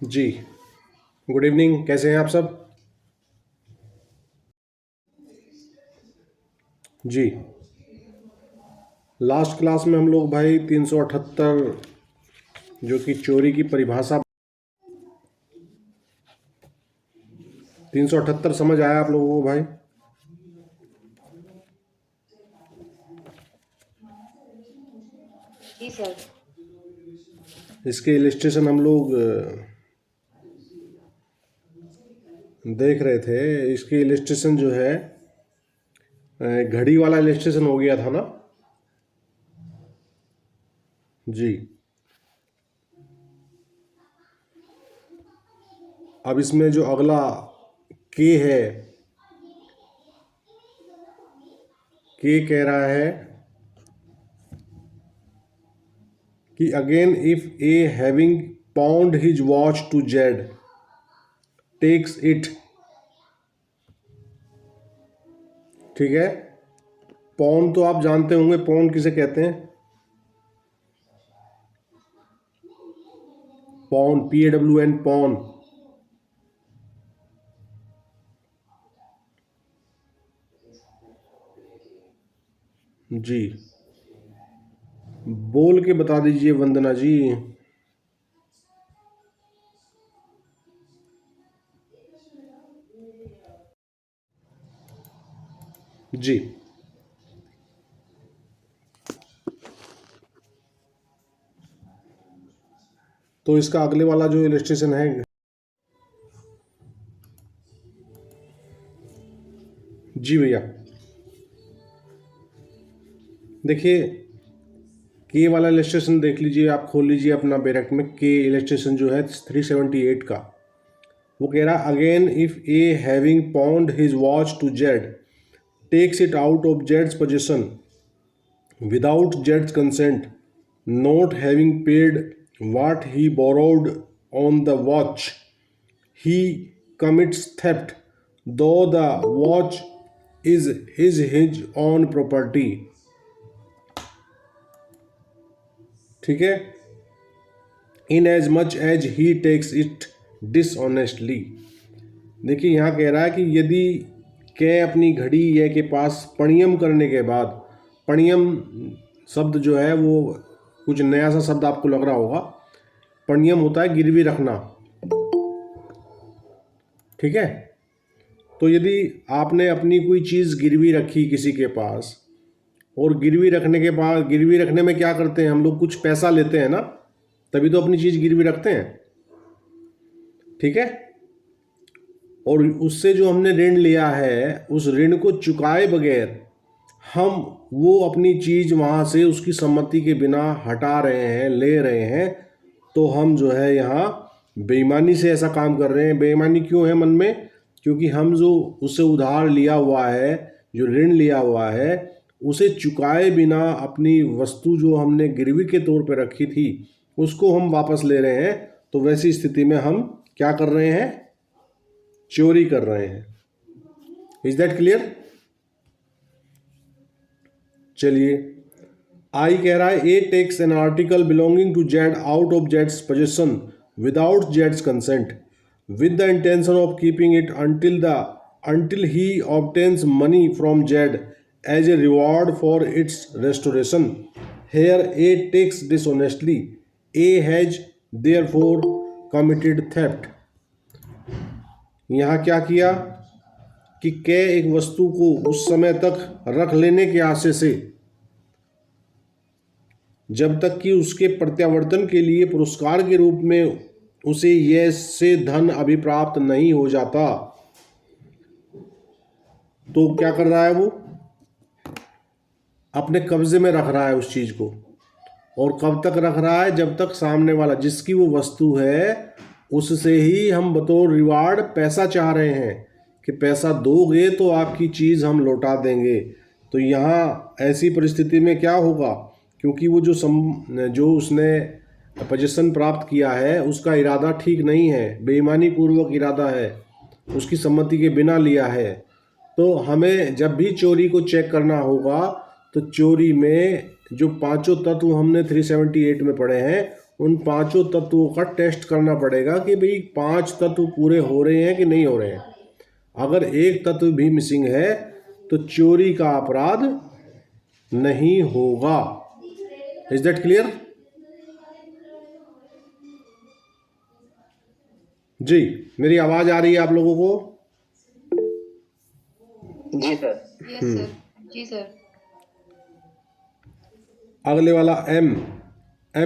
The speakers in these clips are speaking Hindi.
जी, गुड इवनिंग। कैसे हैं आप सब? जी, लास्ट क्लास में हम लोग भाई 378 जो कि चोरी की परिभाषा 378 समझ आया आप लोगों को भाई? जी सर। इसके इलिस्ट्रेशन हम लोग देख रहे थे। इसके इलिस्ट्रेशन जो है घड़ी वाला इलिस्ट्रेशन हो गया था ना? जी, अब इसमें जो अगला के है, के कह रहा है कि again if A having pawned his watch to Z takes it. ठीक है, पौन तो आप जानते होंगे, पौन किसे कहते हैं? पौन, PAWN, पौन। जी, बोल के बता दीजिए वंदना जी। जी, तो इसका अगले वाला जो इलस्ट्रेशन है, जी भैया देखिए, के वाला इलस्ट्रेशन देख लीजिए, आप खोल लीजिए अपना बैरक में। के इलस्ट्रेशन जो है 378 का, वो कह रहा again if A having pawned his watch to Z takes it out of जेड्स possession without Jed's consent, not having paid what he borrowed on the watch, he commits theft, though the watch is his own property। ठीक है, in as much as he takes it dishonestly. देखिए यहाँ कह रहा है कि यदि कै अपनी घड़ी ये के पास पणियम करने के बाद, पणियम शब्द जो है वो कुछ नया सा शब्द आपको लग रहा होगा। पणियम होता है गिरवी रखना। ठीक है, तो यदि आपने अपनी कोई चीज़ गिरवी रखी किसी के पास, और गिरवी रखने के बाद, गिरवी रखने में क्या करते हैं हम लोग, कुछ पैसा लेते हैं ना, तभी तो अपनी चीज़ गिरवी रखते हैं। ठीक है, और उससे जो हमने ऋण लिया है, उस ऋण को चुकाए बगैर हम वो अपनी चीज़ वहाँ से उसकी सम्मति के बिना हटा रहे हैं, ले रहे हैं, तो हम जो है यहाँ बेईमानी से ऐसा काम कर रहे हैं। बेईमानी क्यों है मन में? क्योंकि हम जो उससे उधार लिया हुआ है, जो ऋण लिया हुआ है, उसे चुकाए बिना अपनी वस्तु जो हमने गिरवी के तौर पर रखी थी उसको हम वापस ले रहे हैं। तो वैसी स्थिति में हम क्या कर रहे हैं? चोरी कर रहे हैं। Is that clear? चलिए, आई कह रहा है ए takes an article belonging to Z out of Jades possession without Jades consent with the intention of keeping it until he obtains money from Jed as a reward for its restoration. Here A takes dishonestly. A has therefore committed theft. यहाँ क्या किया कि कै एक वस्तु को उस समय तक रख लेने के आशय से, जब तक कि उसके प्रत्यावर्तन के लिए पुरस्कार के रूप में उसे यह से धन अभिप्राप्त नहीं हो जाता, तो क्या कर रहा है वो? अपने कब्जे में रख रहा है उस चीज़ को। और कब तक रख रहा है? जब तक सामने वाला जिसकी वो वस्तु है उससे ही हम बतौर रिवार्ड पैसा चाह रहे हैं कि पैसा दोगे तो आपकी चीज़ हम लौटा देंगे। तो यहाँ ऐसी परिस्थिति में क्या होगा? क्योंकि वो जो उसने पोजीशन प्राप्त किया है उसका इरादा ठीक नहीं है, बेईमानी पूर्वक इरादा है, उसकी सम्मति के बिना लिया है। तो हमें जब भी चोरी को चेक करना होगा तो चोरी में जो पांचों तत्व हमने 378 में पढ़े हैं उन पांचों तत्वों का टेस्ट करना पड़ेगा कि भाई पांच तत्व पूरे हो रहे हैं कि नहीं हो रहे हैं। अगर एक तत्व भी मिसिंग है तो चोरी का अपराध नहीं होगा। Is that clear? जी, मेरी आवाज आ रही है आप लोगों को? जी सर। Yes sir. जी सर। अगले वाला एम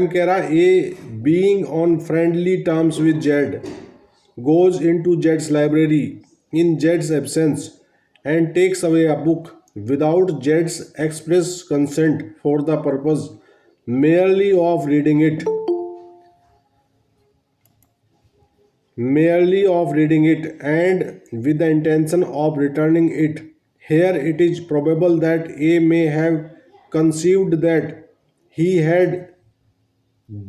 कह रहा है A being on friendly terms with Z goes into Jed's library in Jed's absence and takes away a book without Jed's express consent for the purpose merely of reading it. And with the intention of returning it. Here it is probable that A may have conceived that he had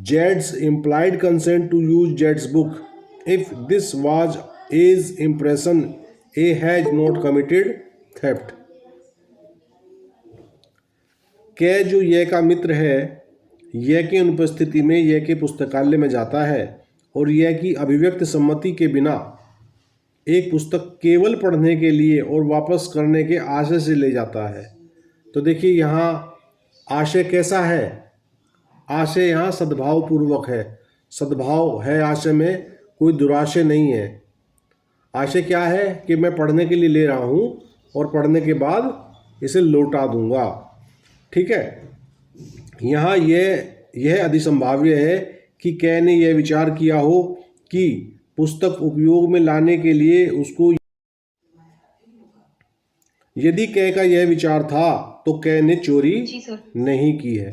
Jed's implied consent to use Jed's book. If this was A's impression, A has not committed theft. कै जो यह का मित्र है, यह की अनुपस्थिति में यह के पुस्तकालय में जाता है और यह की अभिव्यक्त सम्मति के बिना एक पुस्तक केवल पढ़ने के लिए और वापस करने के आशय से ले जाता है। तो देखिए यहाँ आशय कैसा है? आशय यहाँ सद्भाव पूर्वक है, सद्भाव है आशय में, कोई दुराशय नहीं है। आशय क्या है कि मैं पढ़ने के लिए ले रहा हूँ और पढ़ने के बाद इसे लौटा दूंगा। ठीक है, यहाँ यह अधिसंभाव्य है कि कै ने यह विचार किया हो कि पुस्तक उपयोग में लाने के लिए उसको, यदि कै का यह विचार था तो कै ने चोरी नहीं की है।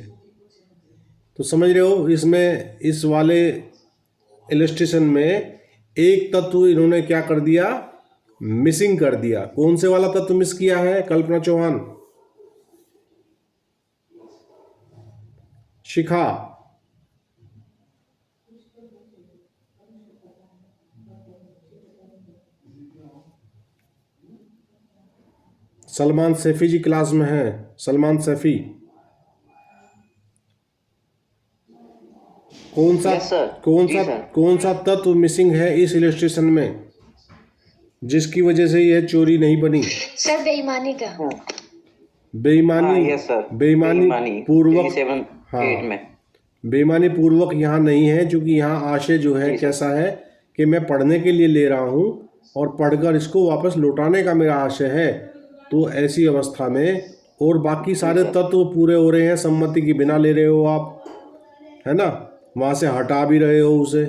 तो समझ रहे हो, इसमें इस वाले इलस्ट्रेशन में एक तत्व इन्होंने क्या कर दिया? मिसिंग कर दिया। कौन से वाला तत्व मिस किया है? कल्पना चौहान, शिखा, सलमान सैफी जी क्लास में हैं। सलमान सैफी, कौन सा तत्व मिसिंग है इस इलस्ट्रेशन में जिसकी वजह से यह चोरी नहीं बनी? सर बेईमानी का। बेईमानी पूर्वक। हाँ, बेईमानी पूर्वक यहाँ नहीं है, क्योंकि यहाँ आशय जो है कैसा है कि मैं पढ़ने के लिए ले रहा हूँ और पढ़कर इसको वापस लौटाने का मेरा आशय है। तो ऐसी अवस्था में और बाकी सारे तत्व पूरे हो रहे हैं, सम्मति के बिना ले रहे हो आप, है ना, वहाँ से हटा भी रहे हो उसे।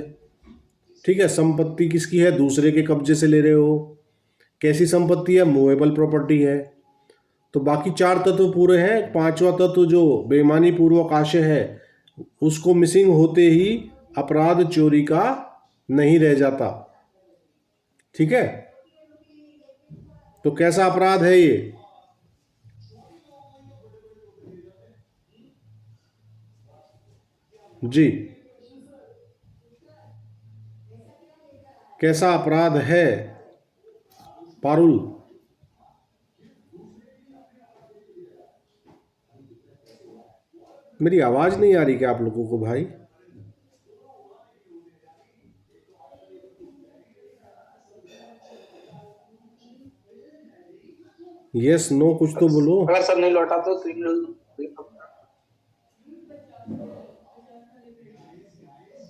ठीक है, संपत्ति किसकी है? दूसरे के कब्जे से ले रहे हो। कैसी संपत्ति है? मूवेबल प्रॉपर्टी है। तो बाकी चार तत्व पूरे हैं। पांचवा तत्व जो बेईमानी पूर्वक आशय है, उसको मिसिंग होते ही अपराध चोरी का नहीं रह जाता। ठीक है, तो कैसा अपराध है ये? जी, कैसा अपराध है पारुल? मेरी आवाज नहीं आ रही क्या आप लोगों को भाई? यस नो कुछ तो बोलो। अगर सब नहीं लौटा तो क्रिमिनल।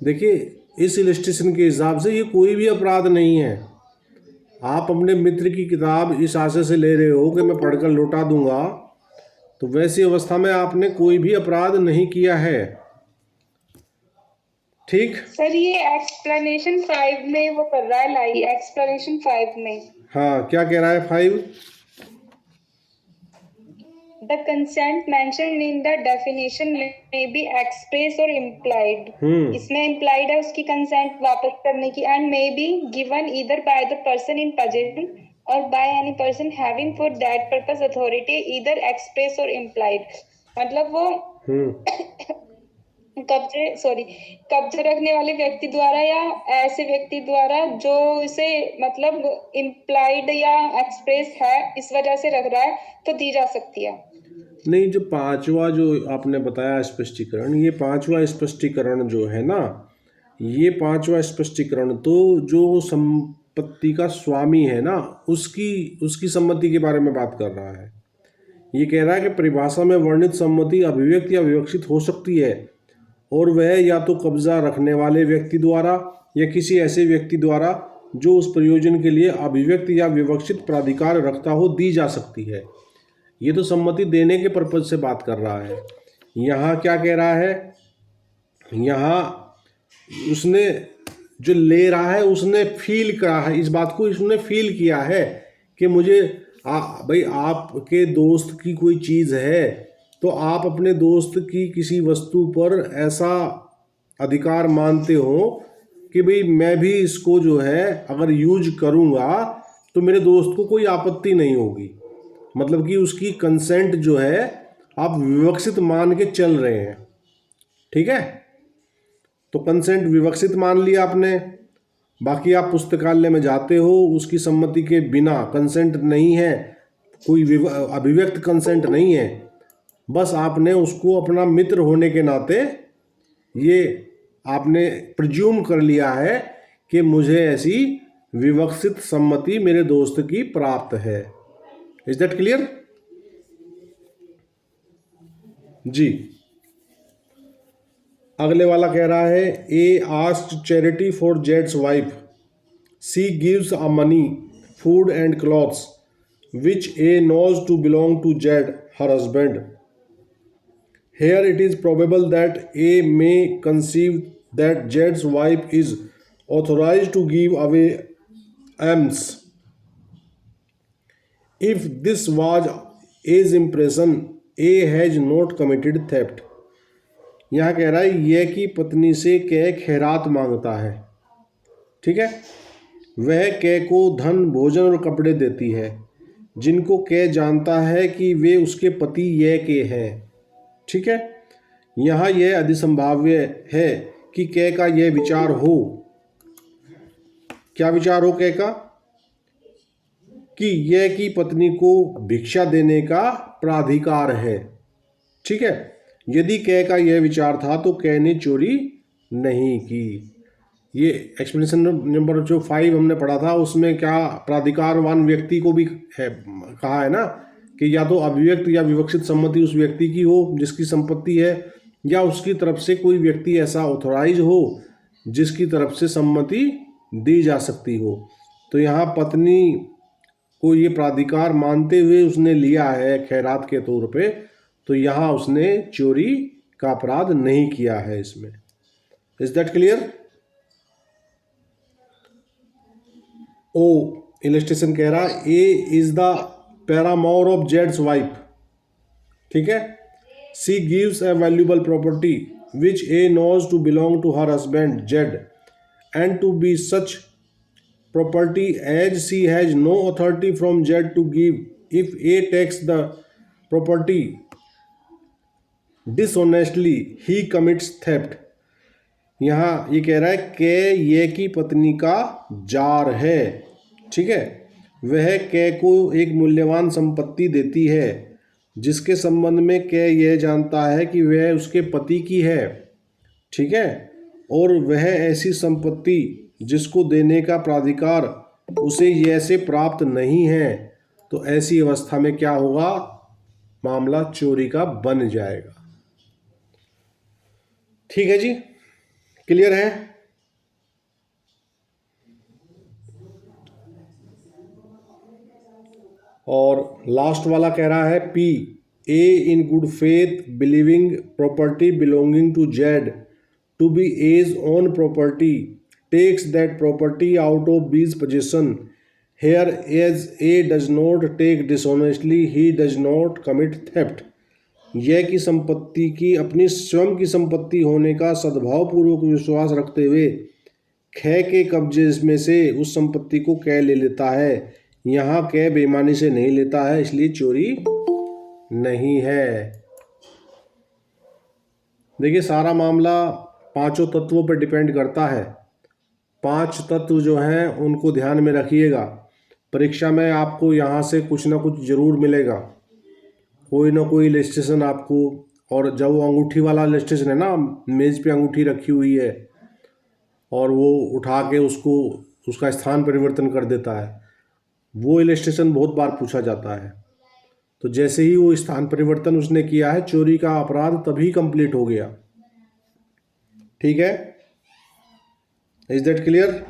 देखिए, इस इलस्ट्रेशन के हिसाब से ये कोई भी अपराध नहीं है। आप अपने मित्र की किताब इस आशय से ले रहे हो कि मैं पढ़कर लौटा दूंगा, तो वैसी अवस्था में आपने कोई भी अपराध नहीं किया है। ठीक सर, ये एक्सप्लेनेशन 5 में वो कर रहा है लाई, एक्सप्लेनेशन 5 में। हाँ, क्या कह रहा है 5? The consent mentioned in the definition may be express or implied. इसमें implied है उसकी consent वापस करने की, and may be given either by the person in possession or by any person having for that purpose authority, either express or implied. मतलब वो कब्जे रखने वाले व्यक्ति द्वारा या ऐसे व्यक्ति द्वारा जो इसे मतलब इम्प्लाइड या एक्सप्रेस है इस वजह से रख रहा है, तो दी जा सकती है। नहीं, जो पांचवा जो आपने बताया स्पष्टीकरण, ये पांचवा स्पष्टीकरण जो है ना, ये पांचवा स्पष्टीकरण तो जो संपत्ति का स्वामी है ना, उसकी उसकी सम्मति के बारे में बात कर रहा है। ये कह रहा है कि परिभाषा में वर्णित सम्मति अभिव्यक्त या विवक्षित हो सकती है, और वह या तो कब्जा रखने वाले व्यक्ति द्वारा या किसी ऐसे व्यक्ति द्वारा जो उस प्रयोजन के लिए अभिव्यक्त या विवक्षित प्राधिकार रखता हो दी जा सकती है। ये तो सम्मति देने के पर्पज से बात कर रहा है। यहाँ क्या कह रहा है, यहाँ उसने जो ले रहा है उसने फील करा है, इस बात को उसने फील किया है कि मुझे भाई आपके दोस्त की कोई चीज़ है तो आप अपने दोस्त की किसी वस्तु पर ऐसा अधिकार मानते हो कि भाई मैं भी इसको जो है अगर यूज करूँगा तो मेरे दोस्त को कोई आपत्ति नहीं होगी। मतलब कि उसकी कंसेंट जो है आप विवक्षित मान के चल रहे हैं। ठीक है, तो कंसेंट विवक्षित मान लिया आपने। बाकी आप पुस्तकालय में जाते हो, उसकी सम्मति के बिना कंसेंट नहीं है, कोई अभिव्यक्त कंसेंट नहीं है, बस आपने उसको अपना मित्र होने के नाते ये आपने प्रिज्यूम कर लिया है कि मुझे ऐसी विवक्षित सम्मति मेरे दोस्त की प्राप्त है। Is that clear? जी, अगले वाला कह रहा है, ए आस्क्ड चैरिटी फॉर जेड्स wife, she gives a money, food and clothes which A knows to belong to Jed, her husband. Here it is probable that A may conceive that Jed's wife is authorized to give away alms. If this was A's impression, A has not committed theft. यहाँ कह रहा है ये कि पत्नी से कै खैरात मांगता है। ठीक है, वह कै को धन, भोजन और कपड़े देती है जिनको कै जानता है कि वे उसके पति ये के हैं। ठीक है, यहाँ यह अधिसंभाव्य है कि कै का यह विचार हो। क्या विचार हो कै का? कि यह की पत्नी को भिक्षा देने का प्राधिकार है। ठीक है, यदि कै का यह विचार था तो कै ने चोरी नहीं की। ये एक्सप्लेनेशन नंबर जो 5 हमने पढ़ा था उसमें क्या प्राधिकारवान व्यक्ति को भी है कहा है ना कि या तो अभिव्यक्त या विवक्षित सम्मति उस व्यक्ति की हो जिसकी संपत्ति है, या उसकी तरफ से कोई व्यक्ति ऐसा ऑथोराइज हो जिसकी तरफ से सम्मति दी जा सकती हो। तो यहाँ पत्नी को ये प्राधिकार मानते हुए उसने लिया है खैरात के तौर पे, तो यहाँ उसने चोरी का अपराध नहीं किया है इसमें। Is that clear? O illustration कह रहा है, A is the paramour of जेड्स वाइफ। ठीक है, she gives a valuable property which A knows to belong to her husband Z and to be such property as she has no authority from Z to give. If A takes the property dishonestly he commits theft. यहाँ ये कह रहा है कि ये की पत्नी का जार है। ठीक है, वह कै को एक मूल्यवान संपत्ति देती है जिसके संबंध में कै यह जानता है कि वह उसके पति की है। ठीक है, और वह ऐसी संपत्ति जिसको देने का प्राधिकार उसे यह से प्राप्त नहीं है, तो ऐसी अवस्था में क्या होगा, मामला चोरी का बन जाएगा। ठीक है जी, क्लियर है? और लास्ट वाला कह रहा है, P A in good faith believing property belonging to Z to be A's own property takes that property out of B's possession. Here as A does not take dishonestly he does not commit theft. यह की संपत्ति की अपनी स्वयं की संपत्ति होने का सद्भावपूर्वक विश्वास रखते हुए कै के कब्जे में से उस संपत्ति को कै ले लेता है। यहाँ कै बेईमानी से नहीं लेता है, इसलिए चोरी नहीं है। देखिए, सारा मामला पांचों तत्वों पर डिपेंड करता है। 5 तत्व जो हैं उनको ध्यान में रखिएगा। परीक्षा में आपको यहाँ से कुछ ना कुछ जरूर मिलेगा। कोई ना कोई इलस्ट्रेशन आपको, और जब वो अंगूठी वाला इलस्ट्रेशन है ना, मेज़ पे अंगूठी रखी हुई है और वो उठा के उसको उसका स्थान परिवर्तन कर देता है, वो इलस्ट्रेशन बहुत बार पूछा जाता है। तो जैसे ही वो स्थान परिवर्तन उसने किया है, चोरी का अपराध तभी कंप्लीट हो गया। ठीक है, इज दैट क्लियर?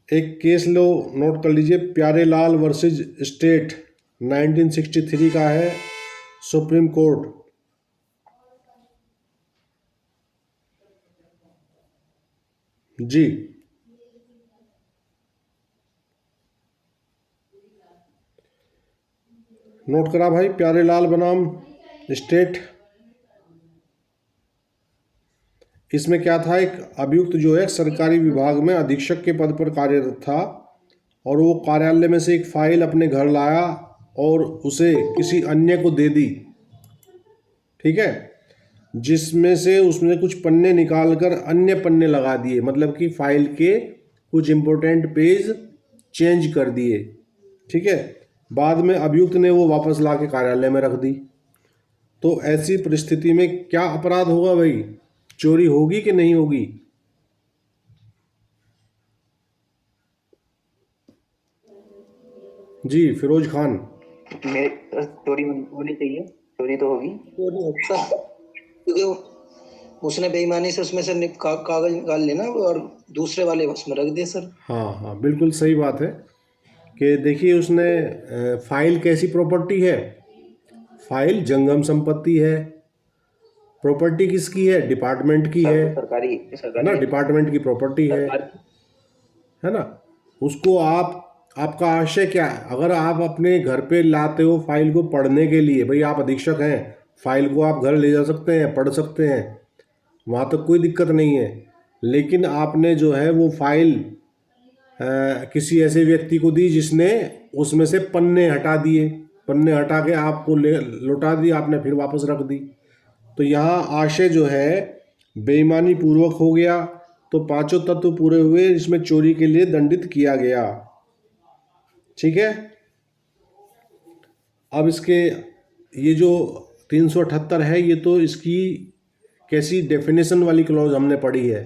एक केस लो नोट कर लीजिए, प्यारेलाल वर्सेस स्टेट 1963 का है, सुप्रीम कोर्ट। जी, नोट करा भाई, प्यारेलाल बनाम स्टेट। इसमें क्या था, एक अभियुक्त जो है सरकारी विभाग में अधीक्षक के पद पर कार्यरत था और वो कार्यालय में से एक फाइल अपने घर लाया और उसे किसी अन्य को दे दी। ठीक है, जिसमें से उसने कुछ पन्ने निकालकर अन्य पन्ने लगा दिए, मतलब कि फाइल के कुछ इम्पोर्टेंट पेज चेंज कर दिए। ठीक है, बाद में अभियुक्त ने वो वापस ला के कार्यालय में रख दी। तो ऐसी परिस्थिति में क्या अपराध होगा भाई? चोरी होगी कि नहीं होगी? जी फिरोज खान। मेरे चोरी होनी चाहिए, चोरी तो होगी। चोरी होता क्योंकि उसने बेईमानी से उसमें से कागज निकाल लेना और दूसरे वाले बस में रख दिया सर। हाँ हाँ, बिल्कुल सही बात है कि देखिए उसने फाइल कैसी प्रॉपर्टी है? फाइल जंगम संपत्ति है। प्रॉपर्टी किसकी है? डिपार्टमेंट की है सरकारी ना, डिपार्टमेंट की प्रॉपर्टी है ना। उसको आपका आशय क्या है? अगर आप अपने घर पे लाते हो फाइल को पढ़ने के लिए, भाई आप अधीक्षक हैं, फाइल को आप घर ले जा सकते हैं, पढ़ सकते हैं, वहाँ तक कोई दिक्कत नहीं है। लेकिन आपने जो है वो फाइल किसी ऐसे व्यक्ति को दी जिसने उसमें से पन्ने हटा दिए, पन्ने हटा के आपको लौटा दी, आपने फिर वापस रख दी। तो यहाँ आशय जो है बेईमानी पूर्वक हो गया, तो पांचों तत्व पूरे हुए, इसमें चोरी के लिए दंडित किया गया। ठीक है, अब इसके ये जो 378 है, ये तो इसकी कैसी डेफिनेशन वाली क्लॉज हमने पढ़ी है।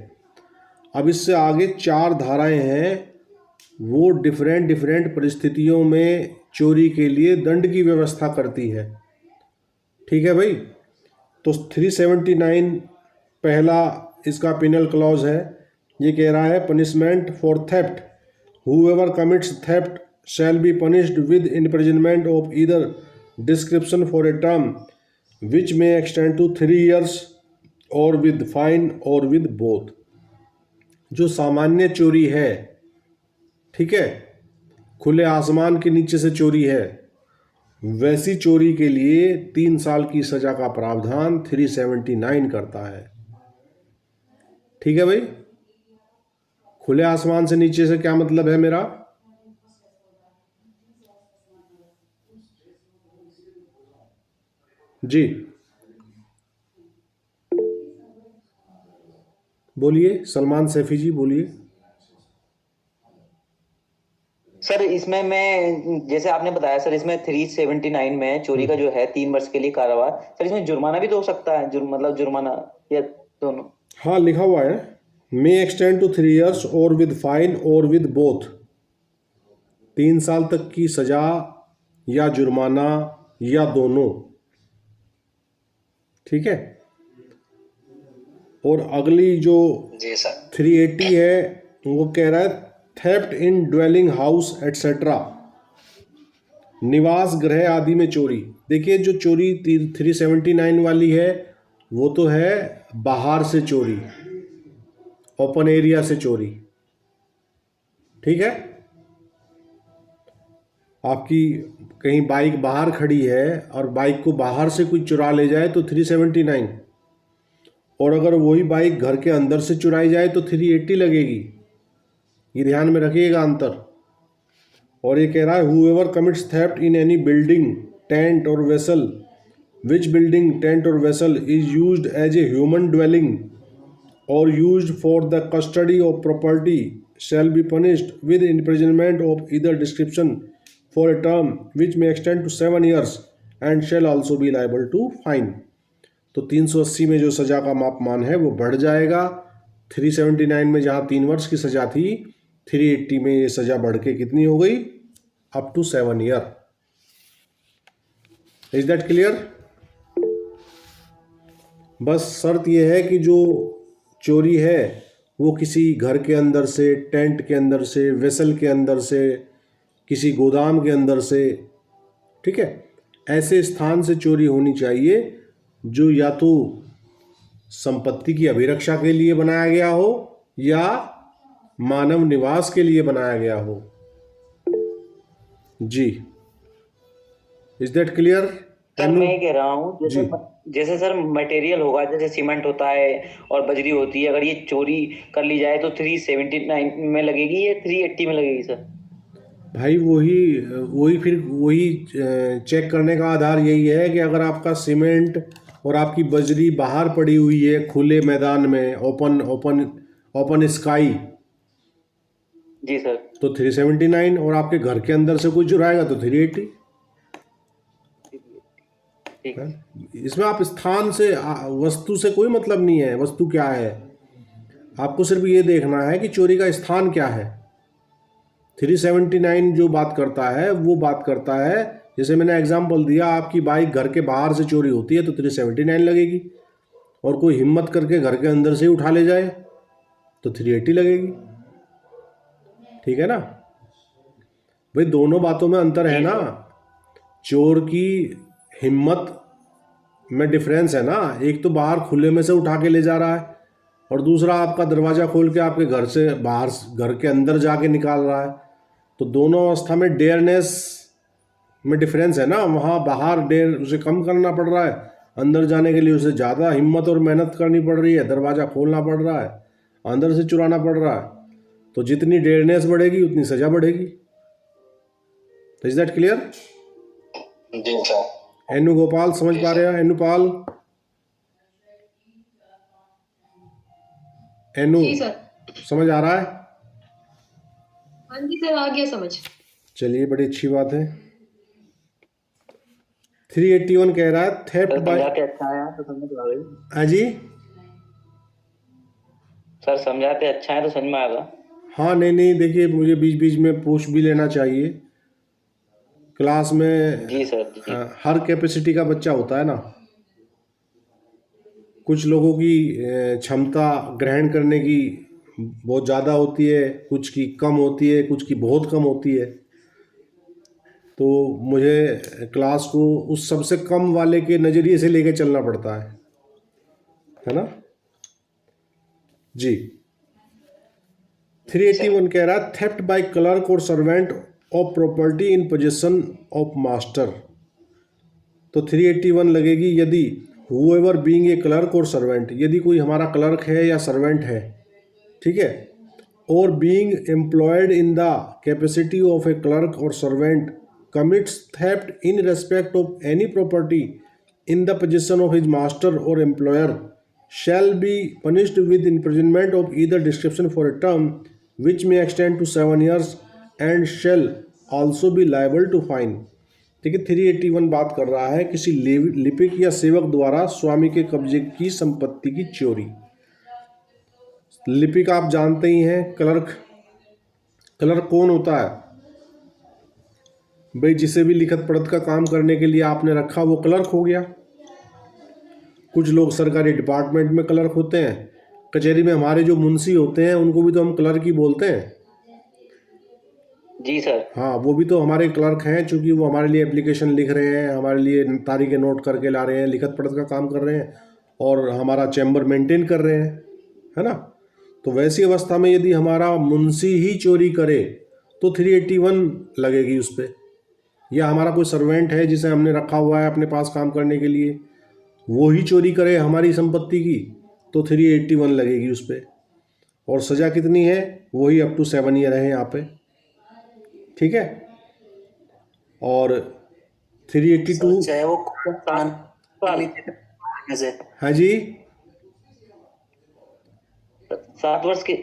अब इससे आगे 4 धाराएं हैं, वो डिफरेंट परिस्थितियों में चोरी के लिए दंड की व्यवस्था करती है। ठीक है भाई, तो 379 पहला इसका पिनल क्लॉज है। ये कह रहा है punishment for theft, whoever commits theft shall be punished with imprisonment of either description for a term which may extend to 3 years or with fine or with both। जो सामान्य चोरी है, ठीक है, खुले आसमान के नीचे से चोरी है, वैसी चोरी के लिए 3 साल की सजा का प्रावधान 379 करता है। ठीक है भाई, खुले आसमान से नीचे से क्या मतलब है मेरा? जी बोलिए, सलमान सैफी जी बोलिए। सर इसमें मैं जैसे आपने बताया सर, इसमें 379 में चोरी का जो है 3 वर्ष के लिए कारावास। सर इसमें जुर्माना भी तो हो सकता है, मतलब जुर्माना या दोनों? हाँ लिखा हुआ है, मे एक्सटेंड टू 3 years और विद फाइन और विद बोथ। 3 साल तक की सजा या जुर्माना या दोनों। ठीक है, और अगली जो 380 है वो कह रहा है थेफ्ट इन ड्वेलिंग हाउस एटसेट्रा, निवास गृह आदि में चोरी। देखिए जो चोरी 379 वाली है वो तो है बाहर से चोरी, ओपन एरिया से चोरी। ठीक है, आपकी कहीं बाइक बाहर खड़ी है और बाइक को बाहर से कोई चुरा ले जाए तो 379, और अगर वही बाइक घर के अंदर से चुराई जाए तो 380 लगेगी। ये ध्यान में रखिएगा अंतर। और ये कह रहा है whoever commits theft in any building, tent or vessel which building, tent or vessel is used as a human dwelling or used for the custody of property shall be punished with imprisonment of either description for a term which may extend to 7 years and shall also be liable to fine. तो 380 में जो सज़ा का मापमान है वो बढ़ जाएगा। 379 में जहाँ 3 वर्ष की सज़ा थी, 380 में ये सज़ा बढ़ के कितनी हो गई? Up to 7 year। Is that clear? बस शर्त यह है कि जो चोरी है वो किसी घर के अंदर से, टेंट के अंदर से, वेसल के अंदर से, किसी गोदाम के अंदर से, ठीक है, ऐसे स्थान से चोरी होनी चाहिए जो या तो संपत्ति की अभिरक्षा के लिए बनाया गया हो या मानव निवास के लिए बनाया गया हो। जी, इज दैट क्लियर? सर मैं ये कह रहा हूँ, जैसे सर मटेरियल होगा, जैसे सीमेंट होता है और बजरी होती है, अगर ये चोरी कर ली जाए तो 379 में लगेगी या 380 में लगेगी सर? भाई वही चेक करने का आधार यही है कि अगर आपका सीमेंट और आपकी बजरी बाहर पड़ी हुई है खुले मैदान में, ओपन स्काई, जी सर, तो 379, और आपके घर के अंदर से कोई चुराएगा तो 380। ठीक है। इसमें आप स्थान से, वस्तु से कोई मतलब नहीं है, वस्तु क्या है, आपको सिर्फ ये देखना है कि चोरी का स्थान क्या है। 379 जो बात करता है वो बात करता है, जैसे मैंने एग्जांपल दिया, आपकी बाइक घर के बाहर से चोरी होती है तो 379 लगेगी, और कोई हिम्मत करके घर के अंदर से ही उठा ले जाए तो 380 लगेगी। ठीक है ना भाई, दोनों बातों में अंतर है ना। चोर की हिम्मत में डिफरेंस है ना, एक तो बाहर खुले में से उठा के ले जा रहा है और दूसरा आपका दरवाज़ा खोल के आपके घर से बाहर, घर के अंदर जाके निकाल रहा है। तो दोनों अवस्था में डेयरनेस में डिफरेंस है ना। वहाँ बाहर डेयर उसे कम करना पड़ रहा है, अंदर जाने के लिए उसे ज़्यादा हिम्मत और मेहनत करनी पड़ रही है, दरवाज़ा खोलना पड़ रहा है, अंदर से चुराना पड़ रहा है। तो जितनी डेयरनेस बढ़ेगी उतनी सज़ा बढ़ेगी। Is that clear? जी सर। एनु गोपाल समझ पा रहे हैं? एनुपाल, एनु जी सर। समझ आ रहा है? हाँ जी सर, आ गया समझ। चलिए, बड़ी अच्छी बात है। 381 कह रहा है थेफ्ट सर बाय, समझाते अच्छा है तो समझ आ गई। हाँ जी, सर समझाते अच्छा है तो समझ में आएगा। हाँ, नहीं देखिए, मुझे बीच बीच में पूछ भी लेना चाहिए। क्लास में जी सर जी। हर कैपेसिटी का बच्चा होता है ना। कुछ लोगों की क्षमता ग्रहण करने की बहुत ज़्यादा होती है, कुछ की कम होती है, कुछ की बहुत कम होती है। तो मुझे क्लास को उस सबसे कम वाले के नज़रिए से लेके चलना पड़ता है ना जी। 381 कह रहा है थेफ्ट बाय क्लर्क और servant of property in position of master. तो 381 लगेगी यदि हुएवर बीइंग ए क्लर्क और सर्वेंट, यदि कोई हमारा क्लर्क है या सर्वेंट है, ठीक है, और being employed in the capacity of A clerk और servant commits theft in respect of any property in the possession of his master or employer shall be punished with imprisonment of either description for a term which may extend to 7 years and shall also be liable to fine। ठीक है, 381 बात कर रहा है किसी लिपिक या सेवक द्वारा स्वामी के कब्जे की संपत्ति की चोरी। लिपिक आप जानते ही हैं, क्लर्क कौन होता है भाई? जिसे भी लिखत पढ़त का काम करने के लिए आपने रखा वो क्लर्क हो गया। कुछ लोग सरकारी डिपार्टमेंट में क्लर्क होते हैं, कचहरी में हमारे जो मुंशी होते हैं उनको भी तो हम क्लर्क ही बोलते हैं। जी सर। हाँ, वो भी तो हमारे क्लर्क हैं, चूँकि वो हमारे लिए एप्लीकेशन लिख रहे हैं, हमारे लिए तारीखें नोट करके ला रहे हैं, लिखत पढ़त का काम कर रहे हैं और हमारा चैम्बर मेंटेन कर रहे हैं, है ना। तो वैसी अवस्था में यदि हमारा मुंशी ही चोरी करे तो 381 लगेगी उस पर। या हमारा कोई सर्वेंट है जिसे हमने रखा हुआ है अपने पास काम करने के लिए, वो ही चोरी करे हमारी संपत्ति की तो 381 लगेगी उस पर। और सज़ा कितनी है? वही अप टू 7 ईयर है यहाँ पे, ठीक है। और 382 चाहे वो हाँ जी, 7 वर्ष के।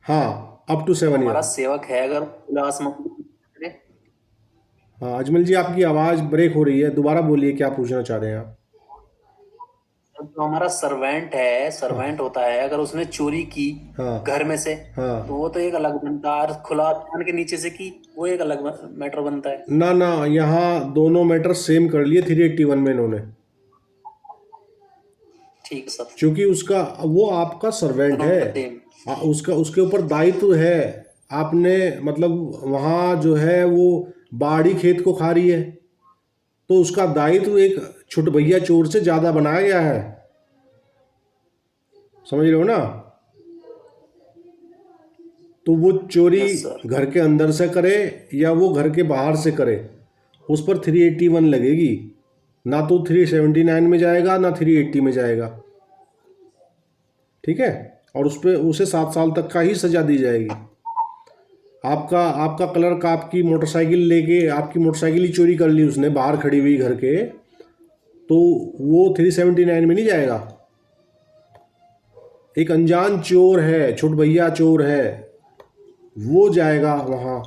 हाँ, अप टू 7 ईयर। सेवक है अगर उल्लास में, हाँ अजमल जी, आपकी आवाज़ ब्रेक हो रही है, दोबारा बोलिए क्या पूछना चाह रहे हैं आप। जो हमारा सर्वेंट है, सर्वेंट होता है, अगर उसने चोरी की हाँ घर में से, हाँ, तो वो तो एक अलग बनता है, और खुला आसमान के नीचे से की वो एक अलग मैटर बनता है। ना ना, यहाँ दोनों मैटर सेम कर लिए 381 में इन्होंने, ठीक है सर, क्योंकि उसका वो आपका सर्वेंट दोनों है, का सेम। उसका उसके ऊपर दायित्व है। आपने मतलब वहाँ जो है वो बाड़ी खेत को खा रही है, तो उसका दायित्व एक छुटभैया चोर से ज़्यादा बनाया गया है, समझ रहे हो ना। तो वो चोरी यस सर। घर के अंदर से करे या वो घर के बाहर से करे, उस पर 381 लगेगी, ना तो 379 में जाएगा ना 380 में जाएगा, ठीक है। और उस पर उसे 7 साल तक का ही सज़ा दी जाएगी। आपका क्लर्क आपकी मोटरसाइकिल लेके, आपकी मोटरसाइकिल ही चोरी कर ली उसने बाहर खड़ी हुई घर के, तो वो 379 में नहीं जाएगा। एक अनजान चोर है, छुटभैया चोर है, वो जाएगा वहाँ,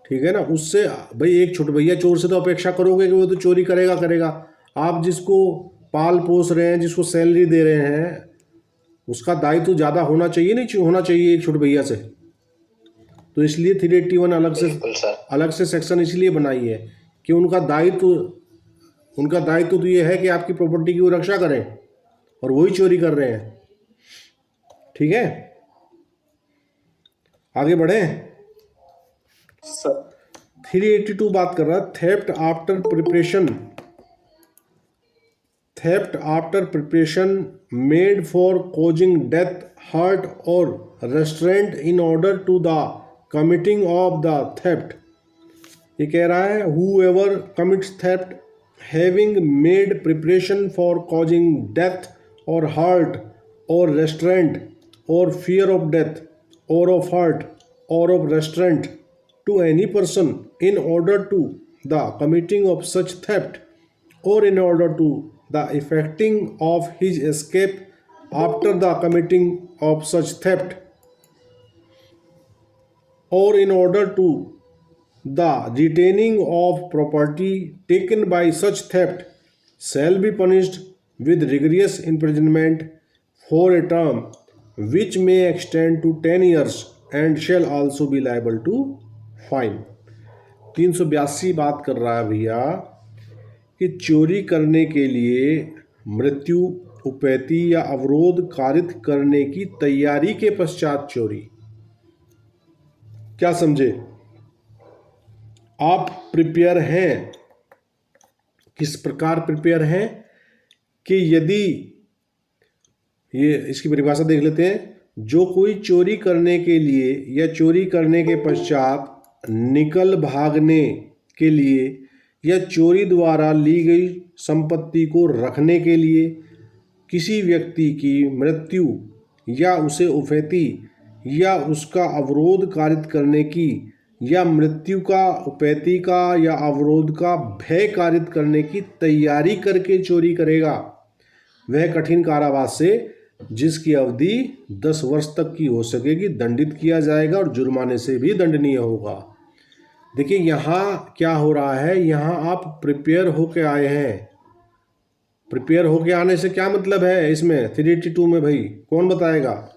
ठीक है ना। उससे भाई एक छुटभैया चोर से तो अपेक्षा करोगे कि वो तो चोरी करेगा करेगा। आप जिसको पाल पोस रहे हैं, जिसको सैलरी दे रहे हैं, उसका दायित्व तो ज़्यादा होना चाहिए, नहीं होना चाहिए एक छुटभैया से। तो इसलिए 381 अलग से सेक्शन इसलिए बनाई है कि उनका दायित्व तो ये है कि आपकी प्रॉपर्टी की वो रक्षा करें, और वही चोरी कर रहे हैं, ठीक है। आगे बढ़े। सर 382 बात कर रहा है theft after preparation made for causing death, hurt or restraint in order to the committing of the theft. ये कह रहा है whoever commits theft having made preparation for causing death or hurt or restraint or fear of death or of hurt or of restraint to any person in order to the committing of such theft or in order to the effecting of his escape after the committing of such theft or in order to the retaining of property taken by such theft shall be punished with rigorous imprisonment for a term which may extend to 10 years and shall also be liable to fine। 382 बात कर रहा है भैया कि चोरी करने के लिए मृत्यु, उपैती या अवरोध कारित करने की तैयारी के पश्चात चोरी। क्या समझे? आप प्रिपेयर हैं, किस प्रकार प्रिपेयर हैं कि यदि, ये इसकी परिभाषा देख लेते हैं, जो कोई चोरी करने के लिए या चोरी करने के पश्चात निकल भागने के लिए या चोरी द्वारा ली गई संपत्ति को रखने के लिए किसी व्यक्ति की मृत्यु या उसे उपैती या उसका अवरोध कारित करने की या मृत्यु का, उपैती का या अवरोध का भय कारित करने की तैयारी करके चोरी करेगा, वह कठिन कारावास से, जिसकी अवधि 10 वर्ष तक की हो सकेगी, दंडित किया जाएगा और जुर्माने से भी दंडनीय होगा। देखिए यहाँ क्या हो रहा है, यहाँ आप प्रिपेयर होके आए हैं। प्रिपेयर होके आने से क्या मतलब है इसमें 382 में, भाई कौन बताएगा?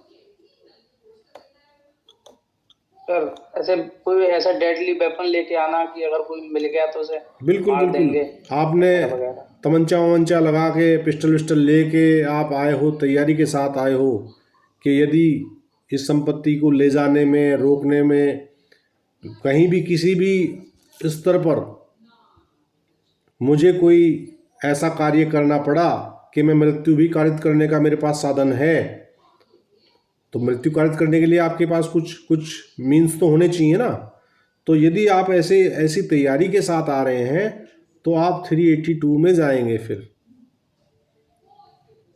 सर ऐसे कोई ऐसा डेडली वेपन लेके आना कि अगर कोई मिल गया तो उसे बिल्कुल मार बिल्कुल, देंगे आपने वगैरह। तमंचा वमंचा लगा के, पिस्टल विस्टल लेके आप आए हो, तैयारी के साथ आए हो कि यदि इस संपत्ति को ले जाने में, रोकने में, कहीं भी किसी भी स्तर पर मुझे कोई ऐसा कार्य करना पड़ा कि मैं मृत्यु भी कारित करने का मेरे पास साधन है, तो मृत्यु कारित करने के लिए आपके पास कुछ मीन्स तो होने चाहिए ना। तो यदि आप ऐसी तैयारी के साथ आ रहे हैं तो आप 382 में जाएंगे। फिर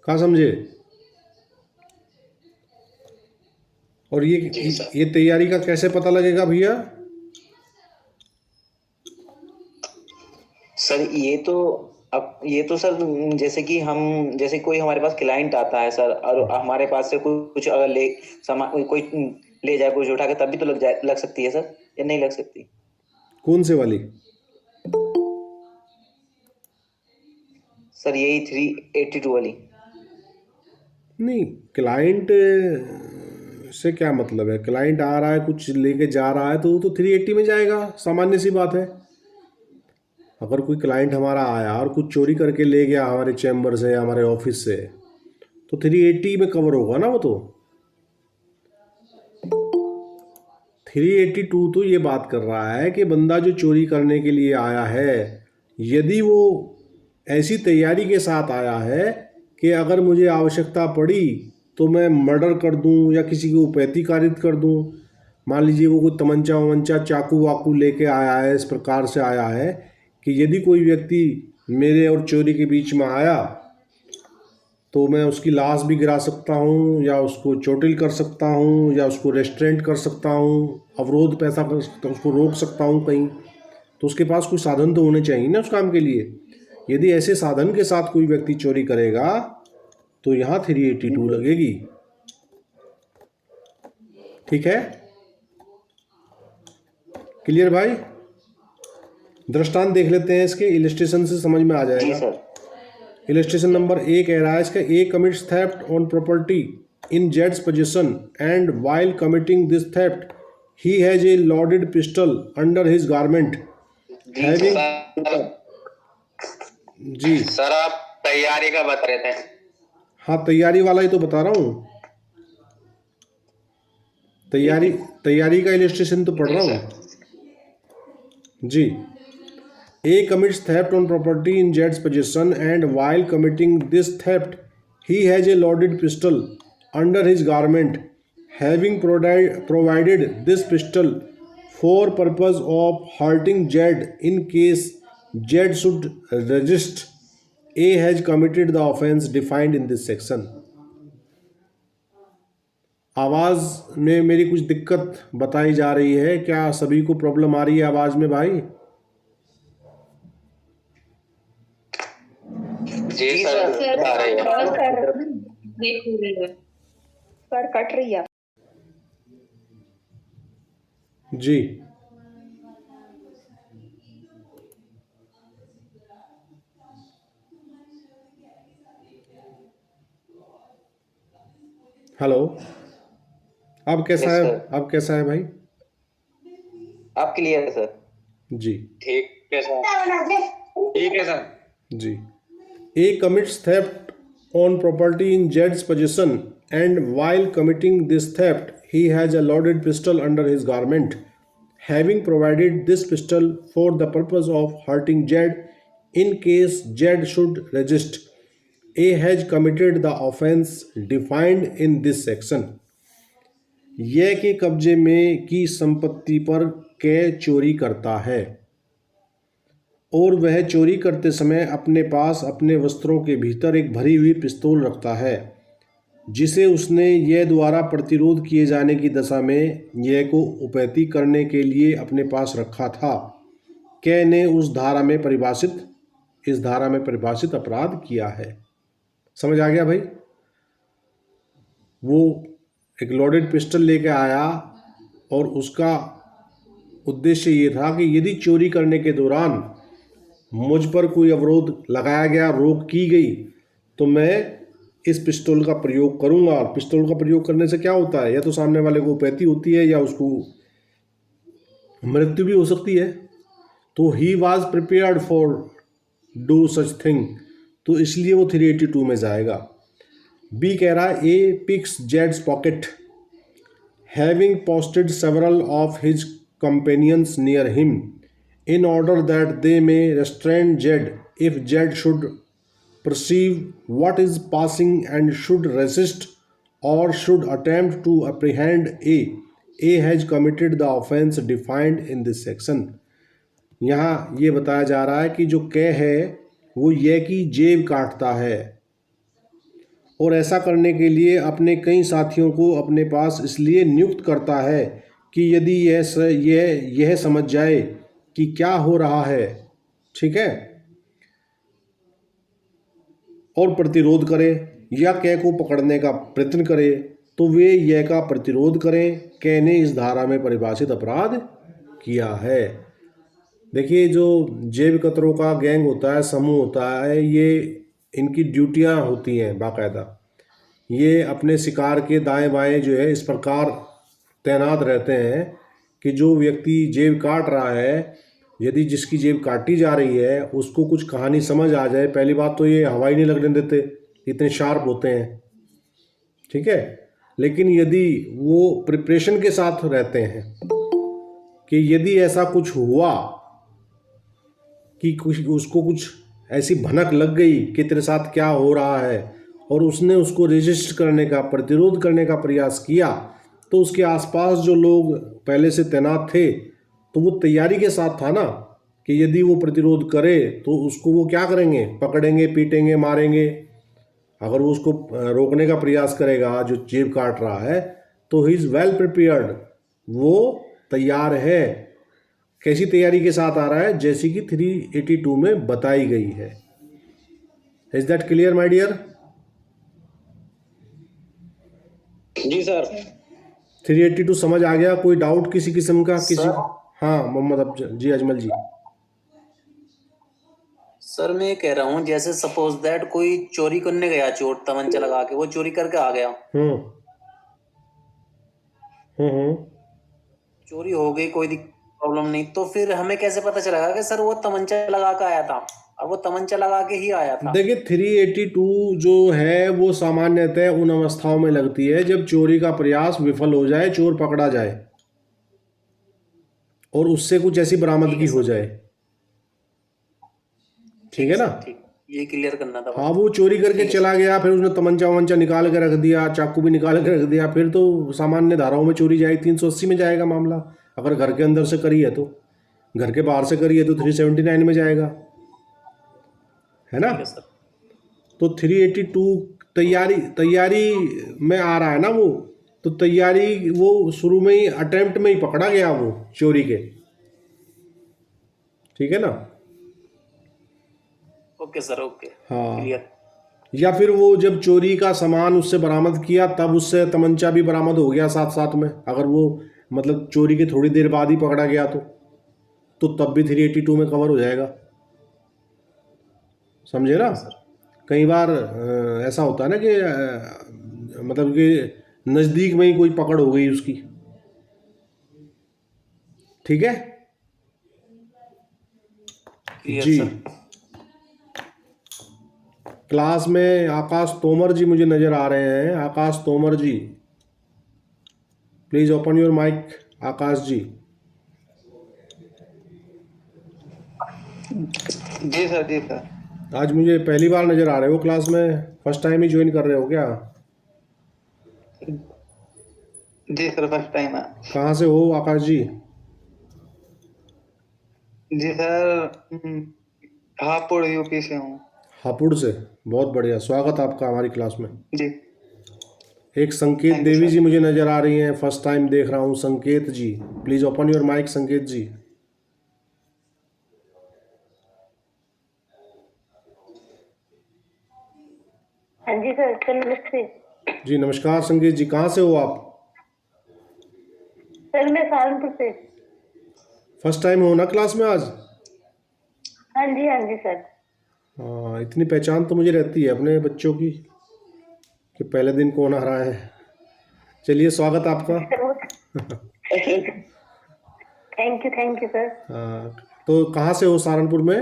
क्या समझे? और ये तैयारी का कैसे पता लगेगा भैया? सर ये तो सर जैसे कोई हमारे पास क्लाइंट आता है सर, और हमारे पास से कुछ अगर कोई ले जाए, कुछ उठा के, तब भी तो लग सकती है सर, या नहीं लग सकती? कौन से वाली? सर यही 382 वाली। नहीं, क्लाइंट से क्या मतलब है? क्लाइंट आ रहा है कुछ लेके जा रहा है तो वो तो 380 में जाएगा, सामान्य सी बात है। अगर कोई क्लाइंट हमारा आया और कुछ चोरी करके ले गया हमारे चैम्बर से, हमारे ऑफिस से, तो 380 में कवर होगा ना वो तो। 382 तो ये बात कर रहा है कि बंदा जो चोरी करने के लिए आया है, यदि वो ऐसी तैयारी के साथ आया है कि अगर मुझे आवश्यकता पड़ी तो मैं मर्डर कर दूं या किसी को उपैती कारित कर दूं। मान लीजिए वो कोई तमंचा वमंचा चाकू वाकू लेके आया है, इस प्रकार से आया है कि यदि कोई व्यक्ति मेरे और चोरी के बीच में आया तो मैं उसकी लाश भी गिरा सकता हूँ, या उसको चोटिल कर सकता हूँ, या उसको रेस्ट्रेंट कर सकता हूँ, अवरोध पैसा कर सकता हूँ, उसको रोक सकता हूँ कहीं। तो उसके पास कोई साधन तो होने चाहिए ना उस काम के लिए। यदि ऐसे साधन के साथ कोई व्यक्ति चोरी करेगा तो यहाँ 382 लगेगी। ठीक है, क्लियर भाई? दृष्टांत देख लेते हैं इसके, इलस्ट्रेशन से समझ में आ जी जाएगा। सर। इलस्ट्रेशन नंबर 1 कह रहा है इसका, A commits theft on property in जेड्स position and while committing this theft he has a loaded pistol under his garment having. जी सर आप तैयारी का बता रहे थे। हाँ, तैयारी वाला ही तो बता रहा हूँ। तैयारी का इलस्ट्रेशन तो पढ़ रहा हूँ जी। A commits theft on property in Jed's possession and while committing this theft, he has a loaded pistol under his garment. Having provided this pistol for purpose of hurting Jed in case Jed should resist, A has committed the offence defined in this section. आवाज़ में मेरी कुछ दिक्कत बताई जा रही है, क्या सभी को प्रॉब्लम आ रही है आवाज़ में भाई? जी सर आ रही है। देख रही है। सर कट रही है। जी हेलो, अब कैसा Yes, है? sir. अब कैसा है भाई? आप क्लियर है सर? जी ठीक है सर। ठीक है सर। जी। A commits theft on property in Jed's possession and while committing this theft he has a loaded pistol under his garment. Having provided this pistol for the purpose of hurting Jed in case Jed should resist, A has committed the offence defined in this section. यह के कब्जे में की संपत्ति पर कै चोरी करता है और वह चोरी करते समय अपने पास अपने वस्त्रों के भीतर एक भरी हुई पिस्तौल रखता है जिसे उसने यह द्वारा प्रतिरोध किए जाने की दशा में यह को उपैती करने के लिए अपने पास रखा था। कै ने इस धारा में परिभाषित अपराध किया है। समझ आ गया भाई? वो एक लोडेड पिस्टल लेके आया और उसका उद्देश्य ये था कि यदि चोरी करने के दौरान मुझ पर कोई अवरोध लगाया गया, रोक की गई, तो मैं इस पिस्तौल का प्रयोग करूंगा। और पिस्तौल का प्रयोग करने से क्या होता है? या तो सामने वाले को उपैती होती है या उसको मृत्यु भी हो सकती है। तो he was prepared for do such thing, तो इसलिए वो 382 में जाएगा। बी कह रहा है, ए पिक्स जेड्स pocket having posted several of his companions near him in order that they may restrain Jed if Jed should perceive what is passing and should resist or should attempt to apprehend A. A has committed the offence defined in this section. यहाँ ये बताया जा रहा है कि जो कै है वो ये की जेब काटता है और ऐसा करने के लिए अपने कई साथियों को अपने पास इसलिए नियुक्त करता है कि यदि यह समझ जाए कि क्या हो रहा है, ठीक है, और प्रतिरोध करे या कै को पकड़ने का प्रयत्न करे, तो वे यह का प्रतिरोध करें। कै ने इस धारा में परिभाषित अपराध किया है। देखिए, जो जेब कतरों का गैंग होता है, समूह होता है, ये इनकी ड्यूटियां होती हैं बाकायदा। ये अपने शिकार के दाएं बाएं जो है इस प्रकार तैनात रहते हैं कि जो व्यक्ति जेब काट रहा है, यदि जिसकी जेब काटी जा रही है उसको कुछ कहानी समझ आ जाए, पहली बात तो ये हवा ही नहीं लगने देते, इतने शार्प होते हैं, ठीक है। लेकिन यदि वो प्रिपरेशन के साथ रहते हैं कि यदि ऐसा कुछ हुआ कि कुछ उसको कुछ ऐसी भनक लग गई कि तेरे साथ क्या हो रहा है और उसने उसको रेजिस्ट करने का, प्रतिरोध करने का प्रयास किया, तो उसके आसपास जो लोग पहले से तैनात थे तो वो तैयारी के साथ था ना कि यदि वो प्रतिरोध करे तो उसको वो क्या करेंगे, पकड़ेंगे, पीटेंगे, मारेंगे। अगर वो उसको रोकने का प्रयास करेगा जो जेब काट रहा है तो ही इज़ वेल प्रिपेयर्ड, वो तैयार है। कैसी तैयारी के साथ आ रहा है, जैसी कि 382 में बताई गई है। Is that clear my dear? जी सर। 382 समझ आ गया? कोई डाउट किसी किस्म का? किसी? सर हाँ मोहम्मद जी, अजमल जी। सर मैं ये कह रहा हूँ, जैसे सपोज दैट कोई चोरी करने गया, चोर तमंचा लगा के वो चोरी करके आ गया, हम्म हम्म चोरी हो गई, कोई प्रॉब्लम नहीं, तो फिर हमें कैसे पता चलेगा कि सर वो तमंचा लगा के आया था और वो तमंचा लगा के ही आया था? देखिए, 382 जो है वो सामान्यतः उन अवस्थाओं में लगती है जब चोरी का प्रयास विफल हो जाए, चोर पकड़ा जाए और उससे कुछ ऐसी बरामदगी हो जाए, ठीक है ना। ठीक, ये क्लियर करना था। हाँ, वो चोरी करके चला गया, फिर उसने तमंचा वमंचा निकाल के रख दिया, चाकू भी निकाल के रख दिया, फिर तो सामान्य धाराओं में चोरी जाएगी, 380 में जाएगा मामला। अगर घर के अंदर से करी है तो, घर के बाहर से करी है तो 379 में जाएगा, है ना। तो 382 तैयारी में आ रहा है ना वो, तो तैयारी वो शुरू में ही अटेम्प्ट में ही पकड़ा गया वो चोरी के, ठीक है ना। ओके सर, ओके, हाँ, क्लियर। या फिर वो जब चोरी का सामान उससे बरामद किया तब उससे तमंचा भी बरामद हो गया साथ साथ में, अगर वो मतलब चोरी के थोड़ी देर बाद ही पकड़ा गया तो तब भी 382 में कवर हो जाएगा, समझे ना। कई बार ऐसा होता है ना कि मतलब कि नज़दीक में ही कोई पकड़ हो गई उसकी, ठीक है क्लियर जी। सर। क्लास में आकाश तोमर जी मुझे नज़र आ रहे हैं। Akash Tomar ji, please open your mic. Akash ji. जी सर, जी सर। आज मुझे पहली बार नज़र आ रहे हो क्लास में, फर्स्ट टाइम ही ज्वाइन कर रहे हो क्या? जी सर, फर्स्ट टाइम है। कहाँ से हो आकाश जी? जी सर, हापुड़ यूपी से हूँ। हापुड़ से, बहुत बढ़िया, स्वागत आपका हमारी क्लास में। जी। एक संकेत Thank you, देवी sir. जी मुझे नज़र आ रही हैं, फर्स्ट टाइम देख रहा हूँ। संकेत जी, प्लीज़ ओपन योर माइक। संकेत जी। हाँ जी सर, नमस्ते। जी नमस्कार संकेत जी, कहाँ से हो आप? सर मैं सहारनपुर से। फर्स्ट टाइम हो ना क्लास में आज? हाँ जी सर। हाँ, इतनी पहचान तो मुझे रहती है अपने बच्चों की कि पहले दिन कौन आ रहा है। चलिए, स्वागत आपका। Thank you sir. हाँ, तो कहाँ से हो सहारनपुर में?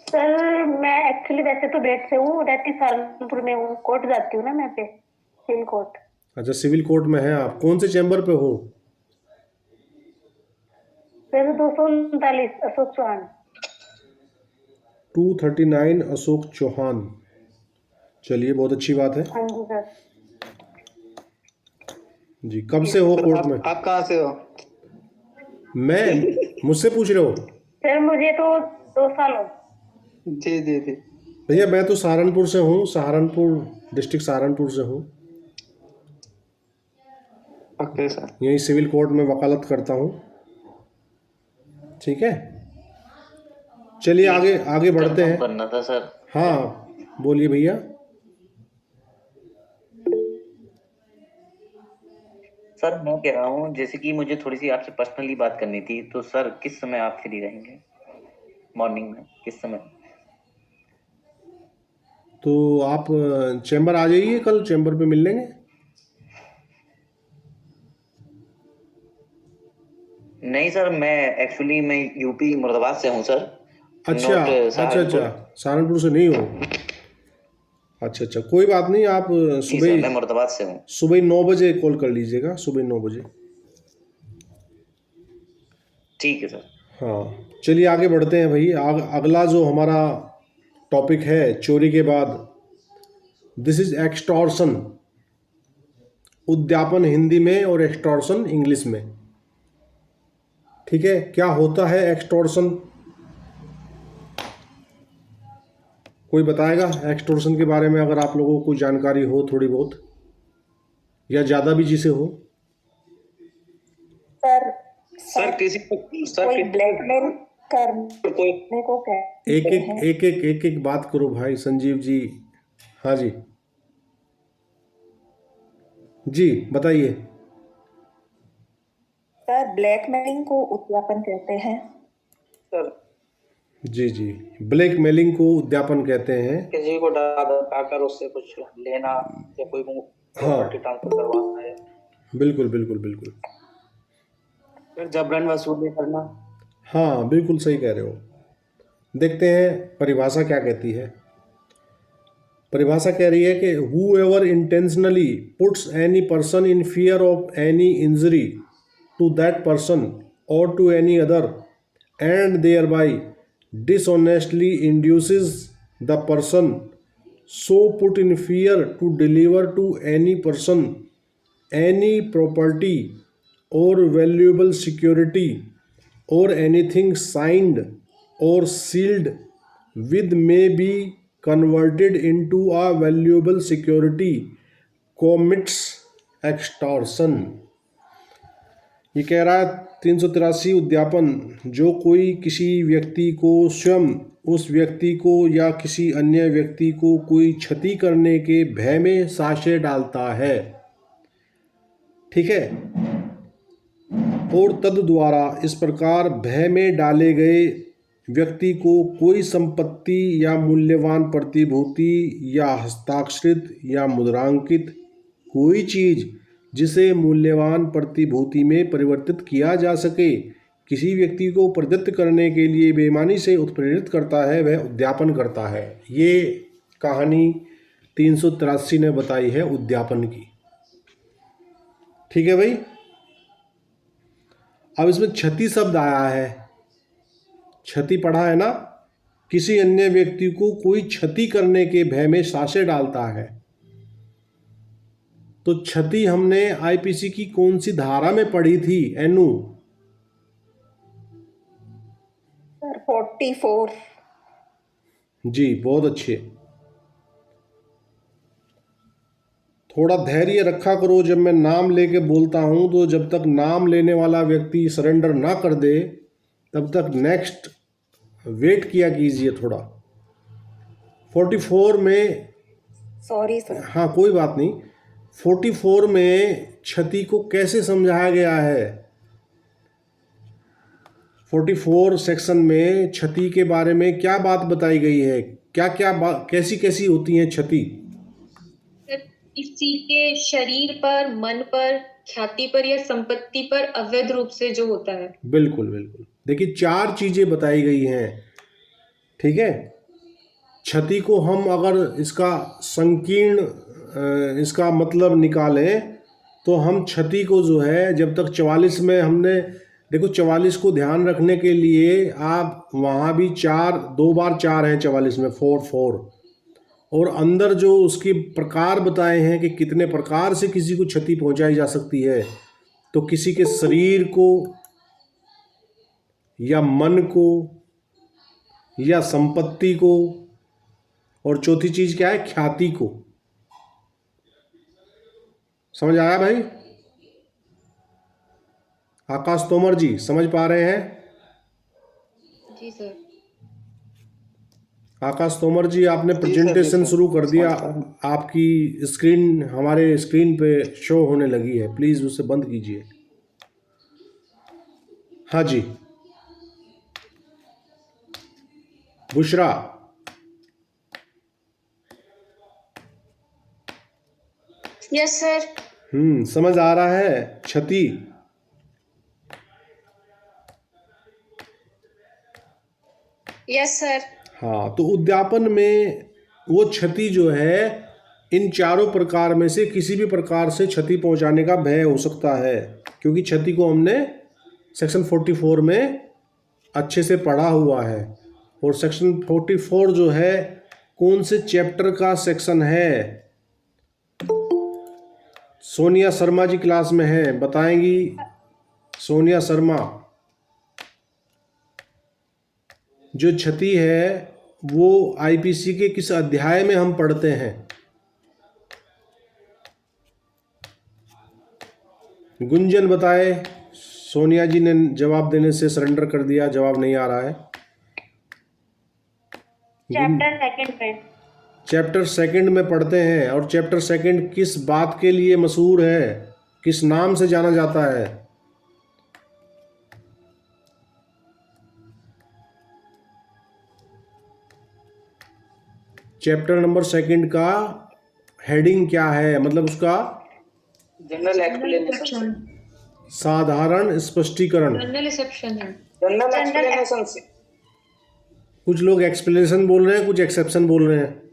सर मैं एक्चुअली वैसे तो बेट से हूँ, रहती सहारनपुर में हूँ, कोर्ट जाती हूँ ना मैं पे, सिविल कोर्ट। अच्छा, सिविल कोर्ट में है आप। कौन से चैम्बर पे हो? सर 239 अशोक चौहान। 239 अशोक चौहान। चलिए, बहुत अच्छी बात है हाँ जी सर। जी। कब से हो कोर्ट में? आप कहाँ से हो? मैं, मुझसे पूछ रहे हो? सर मुझे तो 2 साल हो। जी जी जी। भैया मैं तो सहारनपुर से हूँ, सहारनपुर डिस्ट्रिक्ट सहारनपुर से हूँ। Okay sir. यहीं सिविल कोर्ट में वकालत करता हूँ, ठीक है। चलिए आगे बढ़ते हैं। बनना था सर। हाँ बोलिए भैया। सर मैं कह रहा हूँ जैसे कि मुझे थोड़ी सी आपसे पर्सनली बात करनी थी, तो सर किस समय आप फ्री रहेंगे? मॉर्निंग में किस समय? तो आप चैम्बर आ जाइए, कल चैम्बर पे मिल लेंगे। नहीं सर, मैं यूपी मुरादाबाद से हूँ सर, अच्छा नॉट अच्छा अच्छा, सहारनपुर। सहारनपुर से नहीं हो? अच्छा अच्छा, कोई बात नहीं। आप जी सर, सुबह मैं मुरादाबाद से हूँ। सुबह 9 बजे कॉल कर लीजिएगा, सुबह 9 बजे। ठीक है सर। हाँ, चलिए आगे बढ़ते हैं भाई। अगला जो हमारा टॉपिक है चोरी के बाद, दिस इज एक्सटॉर्शन। उद्यापन हिंदी में और एक्सटॉर्शन इंग्लिश में। ठीक है, क्या होता है एक्सटॉर्शन? कोई बताएगा एक्सटॉर्शन के बारे में, अगर आप लोगों को कोई जानकारी हो थोड़ी बहुत, या ज़्यादा भी जिसे हो? सर सर किसी सर कोई किसी ब्लैकमेल कोई करने को कहते एक एक हैं। एक एक एक एक बात करो भाई संजीव जी। हाँ जी जी, बताइए। सर ब्लैकमेलिंग को उद्यापन कहते हैं। सर जी जी, ब्लैक मेलिंग को उद्यापन कहते हैं। किसी को डरा धमकाकर उससे कुछ लेना या कोई प्रॉपर्टी हाँ, ट्रांसफर करवाना है। बिल्कुल बिल्कुल बिल्कुल। फिर जबरन वसूली करना। हाँ, बिल्कुल सही कह रहे हो। देखते हैं परिभाषा क्या कहती है। परिभाषा कह रही है कि whoever intentionally puts any person in fear of any injury to that person or to any other and thereby dishonestly induces the person so put in fear to deliver to any person any property or valuable security or anything signed or sealed with may be converted into a valuable security commits extortion। ये कह रहा है 383 उद्यापन, जो कोई किसी व्यक्ति को स्वयं उस व्यक्ति को या किसी अन्य व्यक्ति को कोई क्षति करने के भय में साशे डालता है, ठीक है, और तद द्वारा इस प्रकार भय में डाले गए व्यक्ति को कोई संपत्ति या मूल्यवान प्रतिभूति या हस्ताक्षरित या मुद्रांकित कोई चीज जिसे मूल्यवान प्रतिभूति में परिवर्तित किया जा सके किसी व्यक्ति को प्रदत्त करने के लिए बेईमानी से उत्प्रेरित करता है, वह उद्यापन करता है। ये कहानी 383 ने बताई है उद्यापन की। ठीक है भाई। अब इसमें क्षति शब्द आया है, क्षति पढ़ा है ना, किसी अन्य व्यक्ति को कोई क्षति करने के भय में साशे डालता है। तो क्षति हमने आईपीसी की कौन सी धारा में पढ़ी थी एनु? सर 44। जी, बहुत अच्छे। थोड़ा धैर्य रखा करो, जब मैं नाम लेके बोलता हूं तो जब तक नाम लेने वाला व्यक्ति सरेंडर ना कर दे तब तक नेक्स्ट वेट किया कीजिए थोड़ा। 44 में, सॉरी सर। हाँ कोई बात नहीं, 44 में क्षति को कैसे समझाया गया है? 44 सेक्शन में क्षति के बारे में क्या बात बताई गई है? क्या क्या बात, कैसी कैसी होती हैं क्षति? किसी के शरीर पर, मन पर, ख्याति पर या संपत्ति पर अवैध रूप से जो होता है। बिल्कुल बिल्कुल। देखिए 4 चीजें बताई गई हैं, ठीक है। क्षति को हम अगर इसका संकीर्ण इसका मतलब निकालें तो हम क्षति को जो है, जब तक 44 में हमने, देखो 44 को ध्यान रखने के लिए आप वहाँ भी 4, 2 बार 4 हैं 44 में, 4, और अंदर जो उसके प्रकार बताए हैं कि कितने प्रकार से किसी को क्षति पहुंचाई जा सकती है। तो किसी के शरीर को या मन को या संपत्ति को, और चौथी चीज क्या है? ख्याति को। समझ आया भाई? आकाश तोमर जी समझ पा रहे हैं? जी सर। आकाश तोमर जी, आपने प्रेजेंटेशन शुरू कर दिया। आपकी स्क्रीन हमारे स्क्रीन पे शो होने लगी है, प्लीज़ उसे बंद कीजिए। हाँ जी, बुशरा। Yes sir. समझ आ रहा है। क्षति, यस सर। हाँ, तो उद्यापन में वो क्षति जो है इन चारों प्रकार में से किसी भी प्रकार से क्षति पहुंचाने का भय हो सकता है, क्योंकि क्षति को हमने सेक्शन 44 में अच्छे से पढ़ा हुआ है। और सेक्शन 44 जो है कौन से चैप्टर का सेक्शन है, सोनिया शर्मा जी क्लास में है, बताएंगी सोनिया शर्मा। जो क्षति है वो आईपीसी के किस अध्याय में हम पढ़ते हैं? गुंजन बताए। सोनिया जी ने जवाब देने से सरेंडर कर दिया, जवाब नहीं आ रहा है। चैप्टर सेकंड में। चैप्टर सेकंड में पढ़ते हैं। और चैप्टर सेकंड किस बात के लिए मशहूर है, किस नाम से जाना जाता है? चैप्टर नंबर सेकंड का हेडिंग क्या है, मतलब उसका जनरल एक्सप्लेनेशन। साधारण स्पष्टीकरण। जनरल एक्सेप्शन है। General explanation. कुछ लोग एक्सप्लेनेशन बोल रहे हैं, कुछ एक्सेप्शन बोल रहे हैं।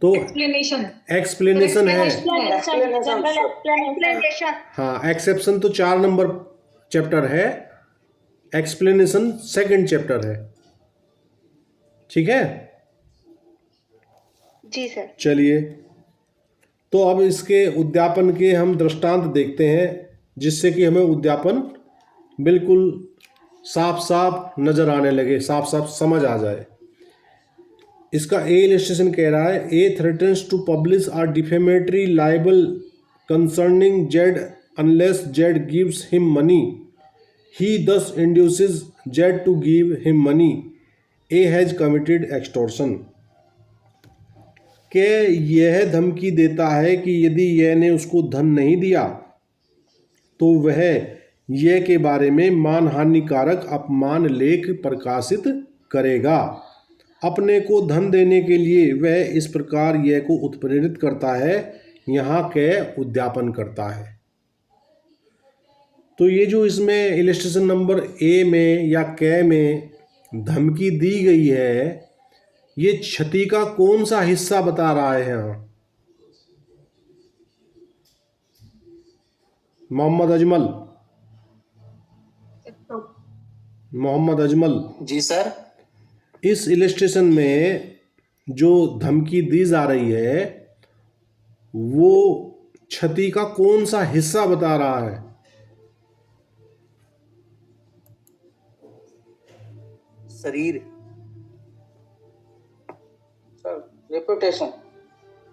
तो एक्सप्लेनेशन एक्सप्लेनेशन है। General explanation. हाँ, एक्सेप्शन तो 4 नंबर चैप्टर है, एक्सप्लेनेशन सेकंड चैप्टर है। ठीक है, जी सर। चलिए, तो अब इसके उद्यापन के हम दृष्टांत देखते हैं, जिससे कि हमें उद्यापन बिल्कुल साफ साफ नजर आने लगे, साफ साफ समझ आ जाए। इसका ए इलस्ट्रेशन कह रहा है, A threatens to publish or defamatory libel concerning Z unless Z gives him money, he thus induces Z to give him money, A has committed extortion. के यह धमकी देता है कि यदि यह ने उसको धन नहीं दिया तो वह यह के बारे में मानहानिकारक अपमान लेख प्रकाशित करेगा। अपने को धन देने के लिए वह इस प्रकार यह को उत्प्रेरित करता है, यहाँ के उद्यापन करता है। तो ये जो इसमें इलस्ट्रेशन नंबर ए में या कै में धमकी दी गई है, ये क्षति का कौन सा हिस्सा बता रहा है यहाँ? मोहम्मद अजमल। मोहम्मद अजमल जी सर। इस इलस्ट्रेशन में जो धमकी दी जा रही है वो क्षति का कौन सा हिस्सा बता रहा है? शरीर। रेपुटेशन।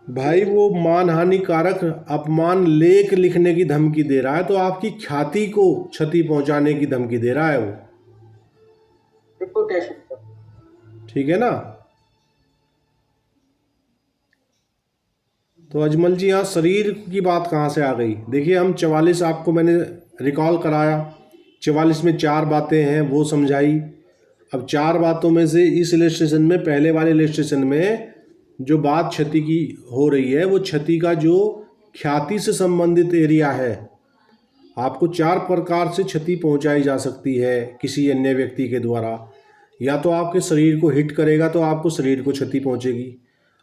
भाई वो मानहानिकारक अपमान लेख लिखने की धमकी दे रहा है, तो आपकी ख्याति को क्षति पहुंचाने की धमकी दे रहा है वो। रेपुटेशन। ठीक है ना? तो अजमल जी, यहाँ शरीर की बात कहाँ से आ गई? देखिए, हम 44 आपको मैंने रिकॉल कराया, 44 में 4 बातें हैं वो समझाई। अब 4 बातों में से इस इलस्ट्रेशन में, पहले वाले इलस्ट्रेशन में जो बात क्षति की हो रही है वो क्षति का जो ख्याति से संबंधित एरिया है। आपको 4 प्रकार से क्षति पहुंचाई जा सकती है किसी अन्य व्यक्ति के द्वारा। या तो आपके शरीर को हिट करेगा तो आपको शरीर को क्षति पहुंचेगी,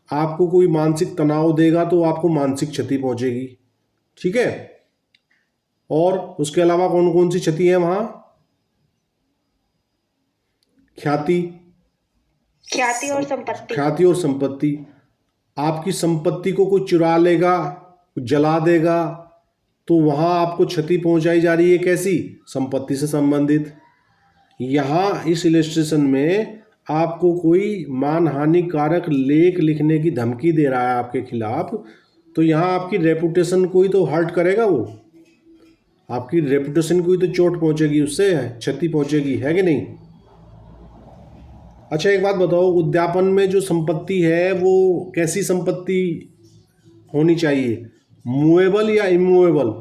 आपको कोई मानसिक तनाव देगा तो आपको मानसिक क्षति पहुंचेगी। ठीक है, और उसके अलावा कौन कौन सी क्षति है वहाँ? ख्याति और संपत्ति। ख्याति और संपत्ति। आपकी संपत्ति को कोई चुरा लेगा, जला देगा, तो वहाँ आपको क्षति पहुंचाई जा रही है। कैसी? संपत्ति से संबंधित। यहाँ इस इलस्ट्रेशन में आपको कोई मानहानिकारक लेख लिखने की धमकी दे रहा है आपके खिलाफ, तो यहाँ आपकी रेपुटेशन को ही तो हर्ट करेगा वो, आपकी रेपुटेशन को ही तो चोट पहुंचेगी, उससे क्षति पहुंचेगी, है कि नहीं? अच्छा एक बात बताओ, उद्यापन में जो संपत्ति है वो कैसी संपत्ति होनी चाहिए, मूवेबल या इमूवेबल?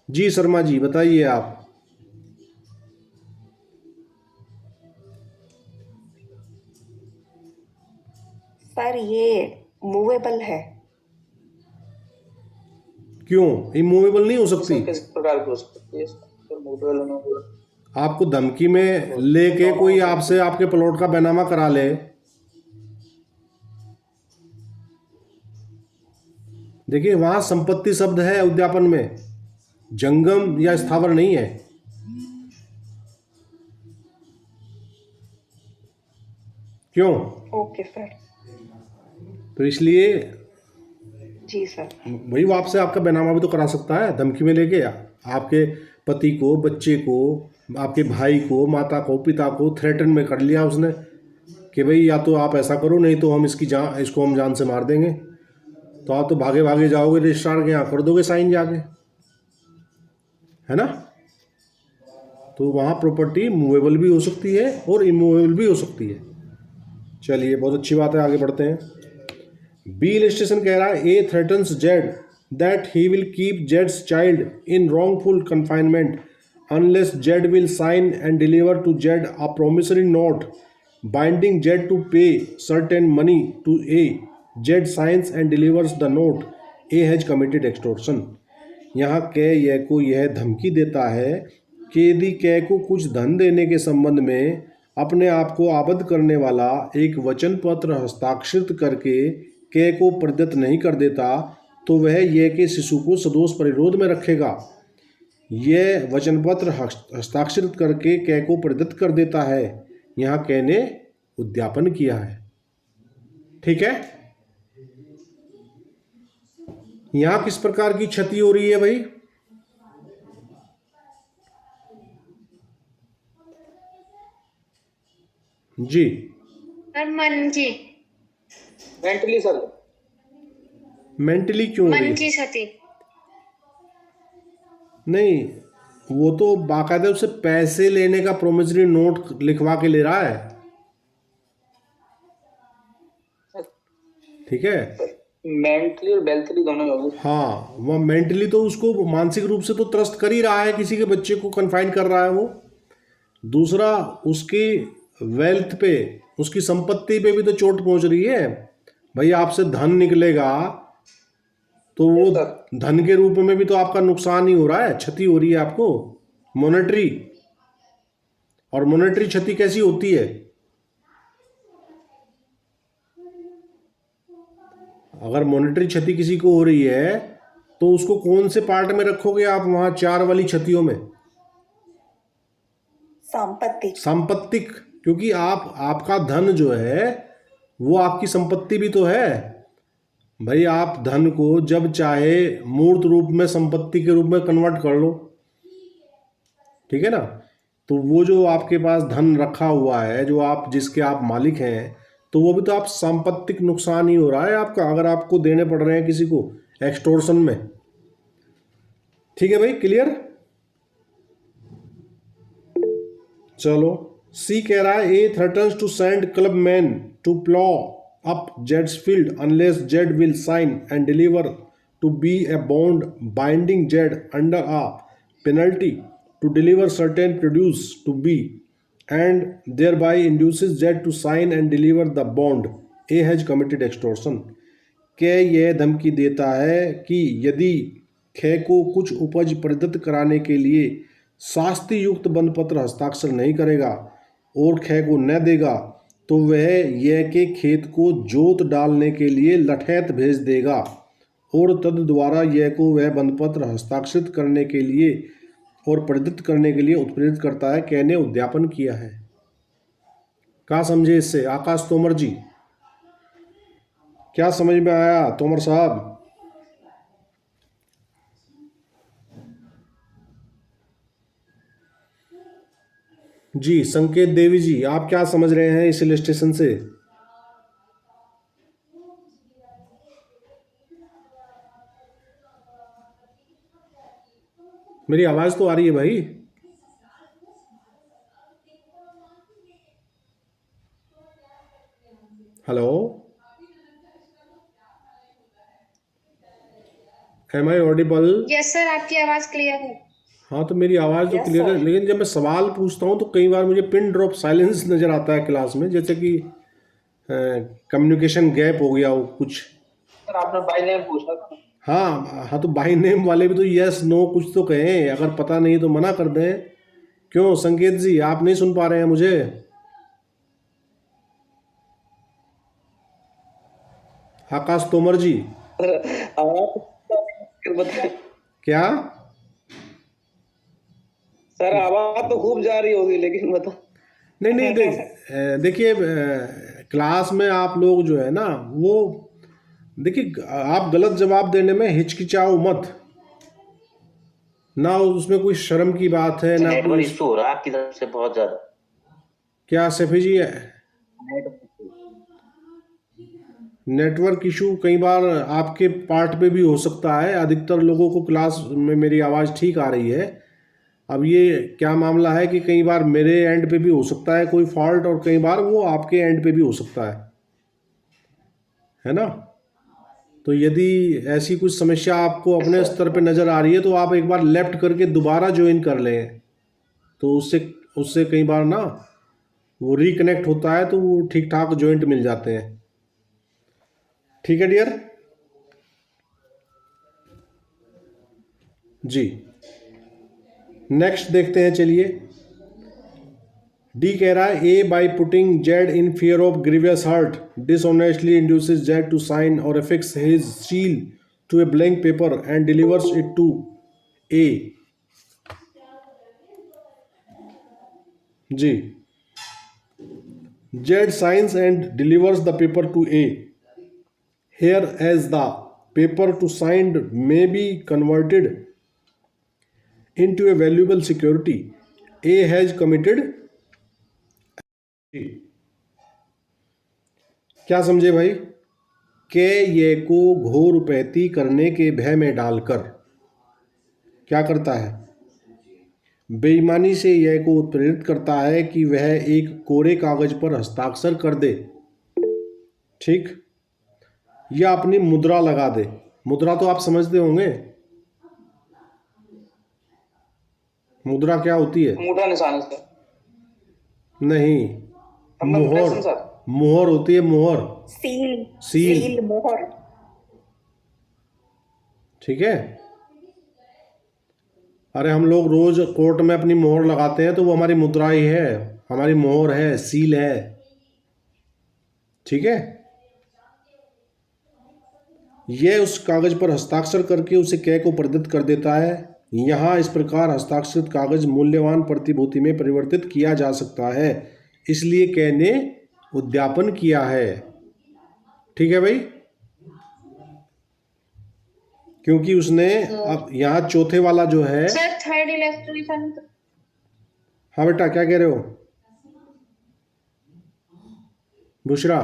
जी शर्मा जी बताइए आप। सर ये मूवेबल है। क्यों इमूवेबल नहीं हो सकती? सर किस प्रकार की हो सकती है सर, मूवेबल होना बोला? आपको धमकी में लेके कोई आपसे आपके प्लॉट का बैनामा करा ले, देखिए वहां संपत्ति शब्द है उद्यापन में, जंगम या स्थावर नहीं है। क्यों? Okay sir. तो इसलिए जी सर। वही वो आपसे आपका बैनामा भी तो करा सकता है धमकी में लेके। आपके पति को, बच्चे को, आपके भाई को, माता को, पिता को थ्रेटन में कर लिया उसने कि भाई या तो आप ऐसा करो नहीं तो हम इसको हम जान से मार देंगे। तो आप तो भागे भागे जाओगे रजिस्ट्रार के यहाँ, कर दोगे साइन जाके, है ना? तो वहाँ प्रॉपर्टी मूवेबल भी हो सकती है और इमूवेबल भी हो सकती है। चलिए बहुत अच्छी बात है, आगे बढ़ते हैं। बी इलस्ट्रेशन कह रहा है A threatens Z that he will keep जेड्स child in wrongful confinement unless Z will sign and deliver to Z a promissory note binding Z to pay certain money to A. Z signs and delivers the note, A has committed extortion. यहाँ कै ये को यह धमकी देता है कि यदि कै को कुछ धन देने के संबंध में अपने आप को आबद्ध करने वाला एक वचन पत्र हस्ताक्षरित करके कै को प्रदत्त नहीं कर देता तो वह यह के शिशु को सदोष परिरोध में रखेगा। यह वचन पत्र हस्ताक्षरित करके कै को प्रदत्त कर देता है। यहाँ कै ने उद्यापन किया है। ठीक है, यहाँ किस प्रकार की क्षति हो रही है भाई? जी सर मन की, मेंटली सर। मेंटली क्यों हो रही मन है? की क्षति। नहीं, वो तो बाकायदा उससे पैसे लेने का प्रोमिसरी नोट लिखवा के ले रहा है। ठीक है, मेंटली और वेल्थली दोनों होगी। हाँ वह मेंटली तो उसको मानसिक रूप से तो त्रस्त कर ही रहा है, किसी के बच्चे को कन्फाइन कर रहा है वो। दूसरा उसकी वेल्थ पे, उसकी संपत्ति पे भी तो चोट पहुंच रही है। भाई आपसे धन निकलेगा तो वो धन के रूप में भी तो आपका नुकसान ही हो रहा है, क्षति हो रही है आपको मॉनेटरी। और मॉनेटरी क्षति कैसी होती है? अगर मॉनेटरी क्षति किसी को हो रही है तो उसको कौन से पार्ट में रखोगे आप वहां 4 वाली क्षतियों में? सांपत्तिक, क्योंकि आपका धन जो है वो आपकी संपत्ति भी तो है। भाई आप धन को जब चाहे मूर्त रूप में संपत्ति के रूप में कन्वर्ट कर लो, ठीक है ना? तो वो जो आपके पास धन रखा हुआ है, जो आप जिसके आप मालिक हैं, तो वो भी तो आप सांपत्तिक नुकसान ही हो रहा है आपका, अगर आपको देने पड़ रहे हैं किसी को एक्सटोर्शन में। ठीक है भाई, क्लियर? चलो सी कह रहा है A threatens to send club man to plough up जेड्स field unless Z will sign and deliver to B a bond binding Z under a penalty to deliver certain produce to B and thereby induces Z to sign and deliver the bond, A has committed extortion। के यह धमकी देता है कि यदि खे को कुछ उपज प्रदत्त कराने के लिए शास्ति युक्त बंद पत्र हस्ताक्षर नहीं करेगा और खे को न देगा तो वह यह के खेत को जोत डालने के लिए लठैत भेज देगा और तद द्वारा यह को वह बंद पत्र हस्ताक्षरित करने के लिए और प्रदत्त करने के लिए उत्प्रेरित करता है। कै ने उद्यापन किया है। क्या समझे इससे आकाश तोमर जी? क्या समझ में आया तोमर साहब? जी संकेत देवी जी, आप क्या समझ रहे हैं इस इलस्ट्रेशन से? मेरी आवाज़ तो आ रही है भाई। Hello, am I audible? Yes sir, आपकी आवाज क्लियर है। हाँ, तो मेरी आवाज़ तो Yes, क्लियर है, sir. लेकिन जब मैं सवाल पूछता हूँ तो कई बार मुझे पिन ड्रॉप साइलेंस नज़र आता है क्लास में, जैसे कि कम्युनिकेशन गैप हो गया हो कुछ। सर आपने बाई नेम पूछा था। हाँ हाँ, तो बाई नेम वाले भी तो यस नो कुछ तो कहें, अगर पता नहीं तो मना कर दें। क्यों संकेत जी, आप नहीं सुन पा रहे हैं मुझे? आकाश तोमर जी, आवाज बताए क्या? सर, आवाज तो खूब जा रही होगी, लेकिन बता। नहीं नहीं, देखिए, क्लास में आप लोग जो है ना, वो देखिए, आप गलत जवाब देने में हिचकिचाओ मत ना, उसमें कोई शर्म की बात है ना नेटवर्क कोई। इशू हो रहा है आपकी तरफ से बहुत ज्यादा। क्या सैफी जी, नेटवर्क इशू कई बार आपके पार्ट पे भी हो सकता है। अधिकतर लोगों को क्लास में मेरी आवाज़ ठीक आ रही है। अब ये क्या मामला है कि कई बार मेरे एंड पे भी हो सकता है कोई फॉल्ट, और कई बार वो आपके एंड पे भी हो सकता है ना? तो यदि ऐसी कुछ समस्या आपको अपने स्तर पे नज़र आ रही है तो आप एक बार लेफ्ट करके दोबारा ज्वाइन कर लें, तो उससे उससे कई बार ना वो रिकनेक्ट होता है, तो वो ठीक ठाक जॉइंट मिल जाते हैं। ठीक है डियर जी, नेक्स्ट देखते हैं, चलिए। डी कह रहा है A by putting Z in fear of grievous hurt dishonestly induces Z to sign or affix his seal to a blank paper and delivers it to A. जी, Z signs and delivers the paper to A. Here as the paper to signed may be converted into a valuable security, A has committed। क्या समझे भाई? के ये को घोर उपैती करने के भय में डालकर क्या करता है? बेईमानी से यह को उत्प्रेरित करता है कि वह एक कोरे कागज पर हस्ताक्षर कर दे, ठीक, या अपनी मुद्रा लगा दे। मुद्रा तो आप समझते होंगे, मुद्रा क्या होती है? अंगूठा निशान है सर। नहीं, मोहर, सर मोहर होती है, मोहर, सील सील। सील मोहर। ठीक है। अरे हम लोग रोज कोर्ट में अपनी मोहर लगाते हैं, तो वो हमारी मुद्रा ही है, हमारी मोहर है, सील है। ठीक है। यह उस कागज पर हस्ताक्षर करके उसे कै को प्रदत्त कर देता है। यहाँ इस प्रकार हस्ताक्षरित कागज मूल्यवान प्रतिभूति में परिवर्तित किया जा सकता है, इसलिए कै ने उद्यापन किया है। ठीक है भाई, क्योंकि उसने अब यहाँ चौथे वाला जो है। Sir third illustration. हाँ बेटा, क्या कह रहे हो बुशरा?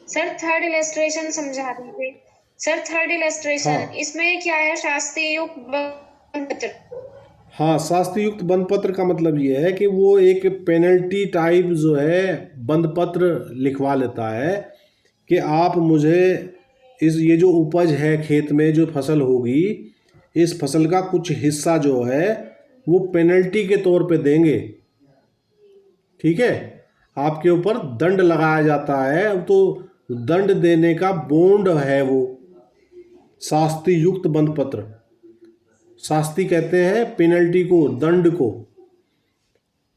सर थर्ड इलस्ट्रेशन समझा दीजिए। सर थर्ड इलस्ट्रेशन, हाँ। इसमें क्या है? शास्त्रीय बंधपत्र। हाँ, शास्त्रीयुक्त बंधपत्र का मतलब ये है कि वो एक पेनल्टी टाइप जो है बंधपत्र लिखवा लेता है कि आप मुझे ये जो उपज है खेत में, जो फसल होगी, इस फसल का कुछ हिस्सा जो है वो पेनल्टी के तौर पे देंगे। ठीक है, आपके ऊपर दंड लगाया जाता है, तो दंड देने का बॉन्ड है वो शास्त्रीयुक्त बंधपत्र। शास्त्री कहते हैं पेनल्टी को, दंड को,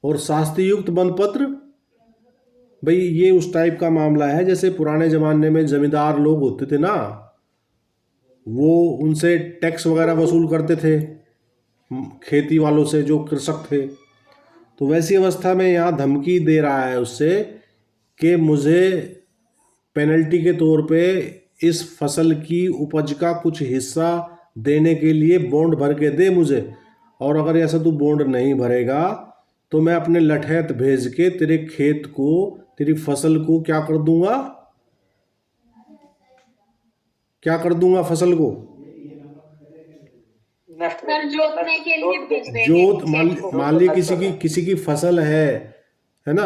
और शास्त्रीयुक्त बंधपत्र भाई ये उस टाइप का मामला है जैसे पुराने ज़माने में जमींदार लोग होते थे ना, वो उनसे टैक्स वगैरह वसूल करते थे खेती वालों से, जो कृषक थे। तो वैसी अवस्था में यहाँ धमकी दे रहा है उससे कि मुझे पेनल्टी के तौर पे इस फसल की उपज का कुछ हिस्सा देने के लिए बॉन्ड भर के दे मुझे, और अगर ऐसा तू बॉन्ड नहीं भरेगा तो मैं अपने लठैत भेज के तेरे खेत को, तेरी फसल को क्या कर दूंगा, क्या कर दूंगा फसल को? नष्ट सर जोतने के लिए भेज देंगे जोत खेत को। मान लीजिए किसी की फसल है ना,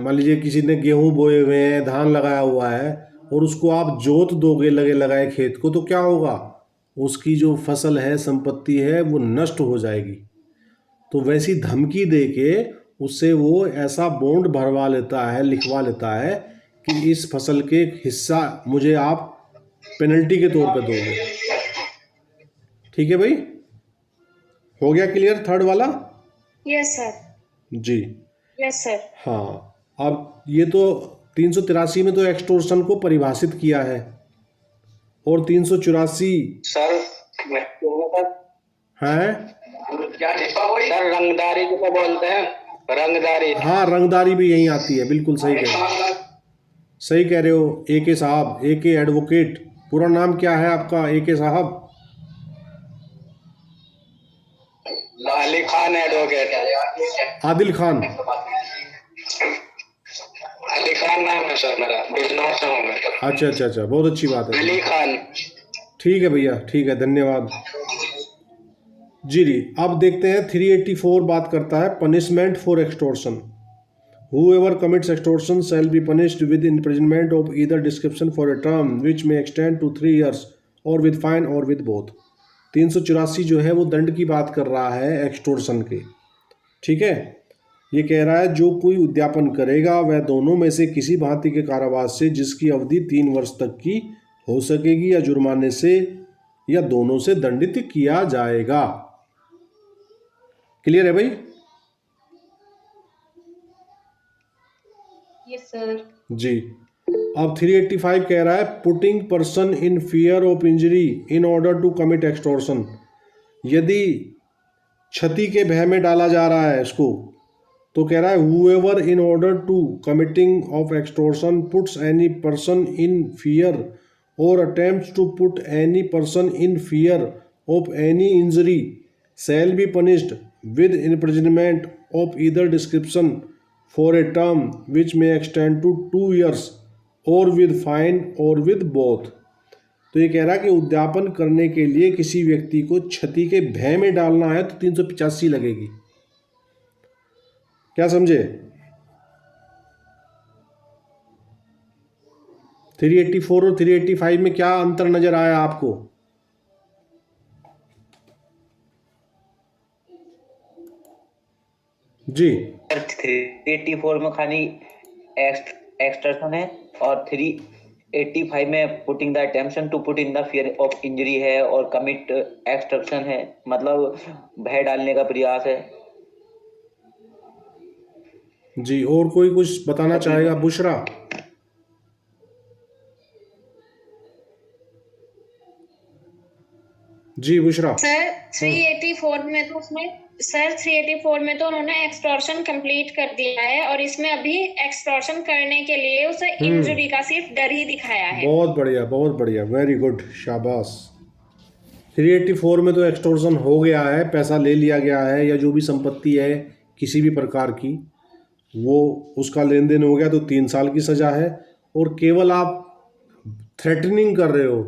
मान लीजिए किसी ने गेहूं बोए हुए हैं, धान लगाया हुआ है, और उसको आप जोत दोगे लगे लगाए खेत को, तो क्या होगा, उसकी जो फसल है, संपत्ति है, वो नष्ट हो जाएगी। तो वैसी धमकी दे के उससे वो ऐसा बॉन्ड भरवा लेता है, लिखवा लेता है कि इस फसल के हिस्सा मुझे आप पेनल्टी के तौर पे दोगे। ठीक है भाई, हो गया क्लियर थर्ड वाला? यस सर, जी यस सर। हाँ। अब ये तो 383 में तो एक्सटोर्शन को परिभाषित किया है, और 384 सर मैं है, सर रंगदारी किसे बोलते हैं? रंगदारी। हाँ रंगदारी भी यहीं आती है, बिल्कुल सही कह रहे हो, सही कह रहे हो। AK साहब, AK एडवोकेट, पूरा नाम क्या है आपका AK साहब? अली खान एडवोकेट। आदिल खान। अली खान नाम है सर मेरा, बिजनौर से हूँ मैं। अच्छा अच्छा अच्छा, बहुत अच्छी बात है। अली खान। ठीक है भैया, ठीक है, धन्यवाद जी। अब देखते हैं 384 बात करता है punishment for extortion. Whoever commits extortion shall be punished with imprisonment of either description for a term which may extend to 3 years or with fine or with both। 384 जो है वो दंड की बात कर रहा है एक्सटोर्शन के। ठीक है, ये कह रहा है जो कोई उद्यापन करेगा वह दोनों में से किसी भांति के कारावास से जिसकी अवधि 3 वर्ष तक की हो सकेगी या जुर्माने से या दोनों से दंडित किया जाएगा। क्लियर है भाई? Yes sir. जी। अब 385 कह रहा है putting person in fear of injury in order to commit extortion. यदि क्षति के भय में डाला जा रहा है इसको, तो कह रहा है whoever in order to committing of extortion puts any person in fear or attempts to put any person in fear of any injury shall be punished with imprisonment of either description for a term which may extend to 2 years or with fine or with both। तो ये कह रहा है कि उद्यापन करने के लिए किसी व्यक्ति को क्षति के भय में डालना है तो 385 लगेगी। क्या समझे? 384 और 385 में क्या अंतर नजर आया आपको? जी 384 में खाली एक्सटर्शन है और 385 में putting the attemption to put in the fear of injury है और कमिट एक्सटर्शन है, मतलब भय डालने का प्रयास है। जी, और कोई कुछ बताना चाहेगा? बुशरा। जी बुशरा। सर 384 में तो उसमें सर 384 में तो उन्होंने एक्सटॉर्शन कंप्लीट कर दिया है और इसमें अभी एक्सटॉर्शन करने के लिए उसे इंजरी का सिर्फ डर ही दिखाया है। बहुत बढ़िया, बहुत बढ़िया, वेरी गुड, शाबाश। 384 में तो एक्सटॉर्शन हो गया है, पैसा ले लिया गया है या जो भी संपत्ति है किसी भी प्रकार की वो उसका लेन देन हो गया तो 3 साल की सज़ा है। और केवल आप थ्रेटनिंग कर रहे हो,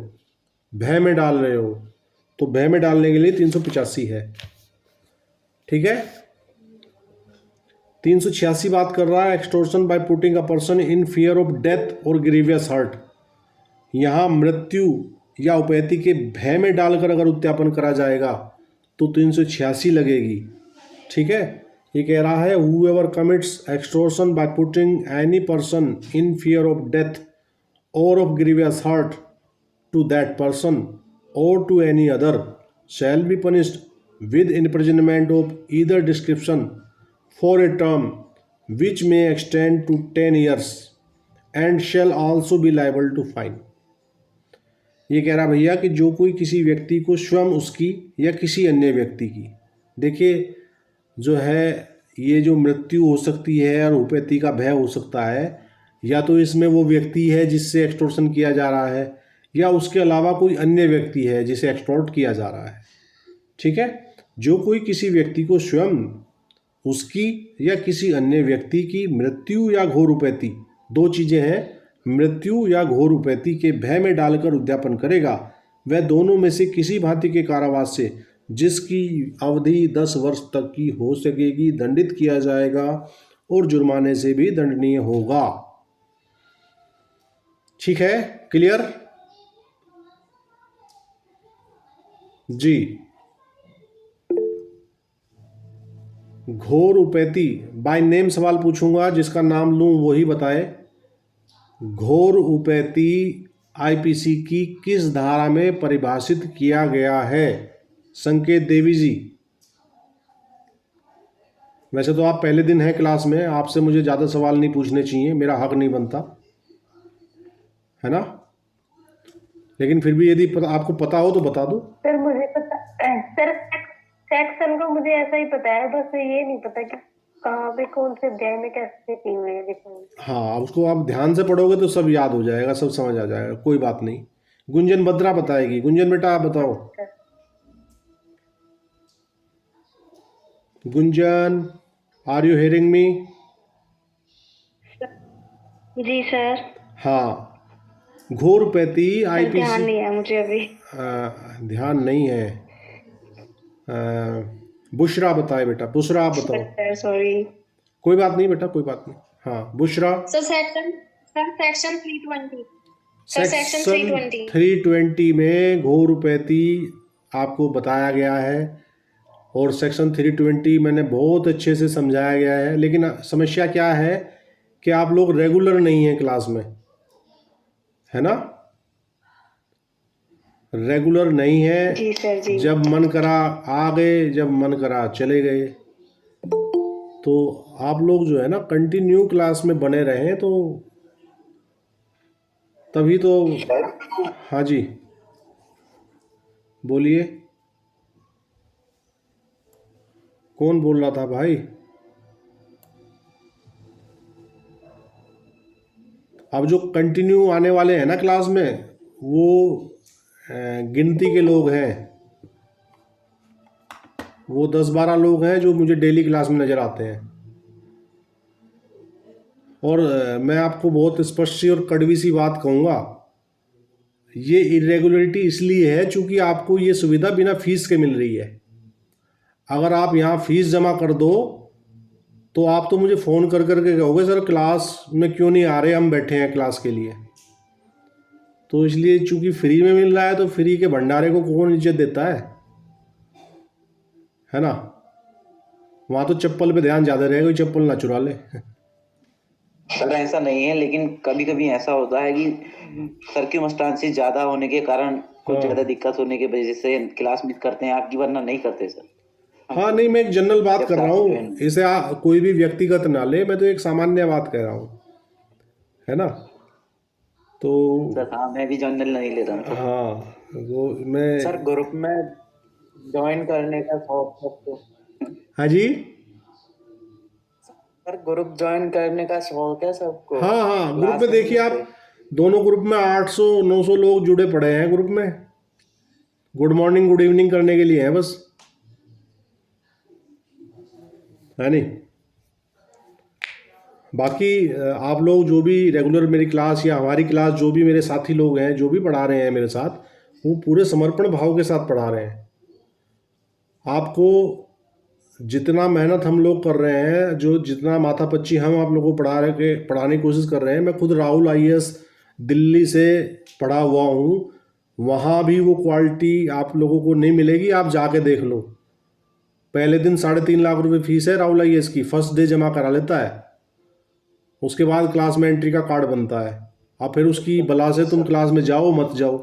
भय में डाल रहे हो, तो भय में डालने के लिए 385 है। ठीक है। 386 बात कर रहा है extortion by putting a person in fear of death और ग्रीवियस हर्ट। यहाँ मृत्यु या उपैती के भय में डालकर अगर उद्यापन करा जाएगा तो 386 लगेगी। ठीक है, ये कह रहा है whoever commits extortion by putting any person in fear of death or of grievous hurt to that person or to any other shall be punished with imprisonment of either description for a term which may extend to 10 years and shall also be liable to fine। ये कह रहा भैया कि जो कोई किसी व्यक्ति को स्वयं उसकी या किसी अन्य व्यक्ति की, देखिए जो है ये जो मृत्यु हो सकती है और उपैती का भय हो सकता है, या तो इसमें वो व्यक्ति है जिससे एक्सटोर्शन किया जा रहा है या उसके अलावा कोई अन्य व्यक्ति है जिसे एक्सटोर्ट किया जा रहा है। ठीक है, जो कोई किसी व्यक्ति को स्वयं उसकी या किसी अन्य व्यक्ति की मृत्यु या घोर उपैती, दो चीज़ें हैं, मृत्यु या घोर उपैती के भय में डालकर उद्यापन करेगा वह दोनों में से किसी भांति के कारावास से जिसकी अवधि 10 वर्ष तक की हो सकेगी दंडित किया जाएगा और जुर्माने से भी दंडनीय होगा। ठीक है, क्लियर जी। घोर उपैती बाय नेम सवाल पूछूंगा, जिसका नाम लूं वही बताए। घोर उपैती आईपीसी की किस धारा में परिभाषित किया गया है? संकेत देवी जी। वैसे तो आप पहले दिन हैं क्लास में, आपसे मुझे ज़्यादा सवाल नहीं पूछने चाहिए, मेरा हक नहीं बनता है ना, लेकिन फिर भी यदि आपको पता हो तो बता दो। सर मुझे पता सर, सेक्शन को मुझे ऐसा ही पता है, बस ये नहीं पता कि कहाँ पे कौन से अध्याय में कैसे की हुई है लिखूंगी। हाँ, उसको आप ध्यान से पढ़ोगे तो सब याद हो जाएगा, सब समझ आ जाएगा, कोई बात नहीं। गुंजन बद्रा बताएगी। गुंजन बेटा आप बताओ। Gunjan, are you hearing me? जी सर। हाँ, घोरपैती ध्यान आईपीसी नहीं है मुझे अभी। ध्यान नहीं है। बुशरा बताए बेटा, बुशरा आप बताओ। सॉरी। कोई बात नहीं बेटा, कोई बात नहीं। हाँ Bushra. Sir section 320। Sir section 320 320 में घोरपैती आपको बताया गया है और सेक्शन 320 मैंने बहुत अच्छे से समझाया गया है, लेकिन समस्या क्या है कि आप लोग रेगुलर नहीं हैं क्लास में, है ना, रेगुलर नहीं है। जी सर जी। जब मन करा आ गए, जब मन करा चले गए। तो आप लोग जो है ना कंटिन्यू क्लास में बने रहें तो तभी तो। हाँ जी बोलिए, कौन बोल रहा था भाई? अब जो कंटिन्यू आने वाले हैं ना क्लास में, वो गिनती के लोग हैं, वो 10-12 लोग हैं जो मुझे डेली क्लास में नज़र आते हैं। और मैं आपको बहुत स्पष्ट सी और कड़वी सी बात कहूँगा, ये इरेगुलरिटी इसलिए है चूँकि आपको ये सुविधा बिना फीस के मिल रही है। अगर आप यहाँ फीस जमा कर दो तो आप तो मुझे फ़ोन कर करके कहोगे सर क्लास में क्यों नहीं आ रहे, हम बैठे हैं क्लास के लिए। तो इसलिए चूँकि फ्री में मिल रहा है तो फ्री के भंडारे को कौन इज्जत देता है ना। वहाँ तो चप्पल पे ध्यान ज़्यादा रहेगा, कोई चप्पल ना चुरा ले। सर ऐसा नहीं है, लेकिन कभी कभी ऐसा होता है कि सर्क्यूमस्टांसेस ज़्यादा होने के कारण कुछ ज़्यादा दिक्कत होने की वजह से क्लास मिस करते हैं आपकी, वरना नहीं करते सर। हाँ नहीं, मैं एक जनरल बात कर रहा हूँ, इसे कोई भी व्यक्तिगत ना ले, मैं तो एक सामान्य बात कह रहा हूँ, है ना। तो सर हाँ, मैं भी जनरल नहीं ले रहा हूँ। हाँ वो मैं सर ग्रुप में ज्वाइन करने का शौक सबको। हाँ जी, सर ग्रुप ज्वाइन करने का शौक है सबको। हाँ हाँ, ग्रुप में देखिए आप, दोनों ग्रुप में 800-900 लोग जुड़े पड़े हैं ग्रुप में, गुड मॉर्निंग गुड इवनिंग करने के लिए है बस, है नहीं। बाकी आप लोग जो भी रेगुलर मेरी क्लास या हमारी क्लास, जो भी मेरे साथी लोग हैं जो भी पढ़ा रहे हैं मेरे साथ, वो पूरे समर्पण भाव के साथ पढ़ा रहे हैं। आपको जितना मेहनत हम लोग कर रहे हैं, जो जितना माथापच्ची हम आप लोगों को पढ़ाने की कोशिश कर रहे हैं, मैं खुद राहुल IAS दिल्ली से पढ़ा हुआ हूँ, वहाँ भी वो क्वालिटी आप लोगों को नहीं मिलेगी। आप जाके देख लो, पहले दिन 3.5 लाख रुपए फीस है राहुल IAS की, फर्स्ट डे जमा करा लेता है, उसके बाद क्लास में एंट्री का कार्ड बनता है। अब फिर उसकी बला से तुम क्लास में जाओ मत जाओ।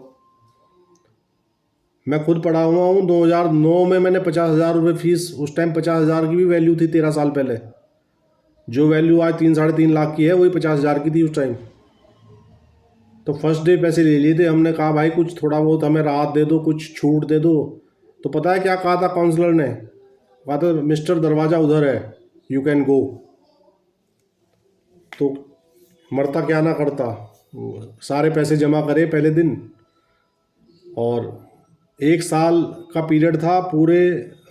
मैं खुद पढ़ा हुआ हूँ, 2009 में मैंने 50,000 रुपये फीस, उस टाइम 50,000 की भी वैल्यू थी 13 साल पहले, जो वैल्यू आज 3-3.5 लाख की है वही 50,000 की थी उस टाइम। तो फर्स्ट डे पैसे ले लिए थे, हमने कहा भाई कुछ थोड़ा बहुत हमें राहत दे दो, कुछ छूट दे दो। तो पता है क्या कहा था काउंसलर ने? कहा था मिस्टर दरवाज़ा उधर है, यू कैन गो। तो मरता क्या ना करता, सारे पैसे जमा करे पहले दिन, और 1 साल का पीरियड था, पूरे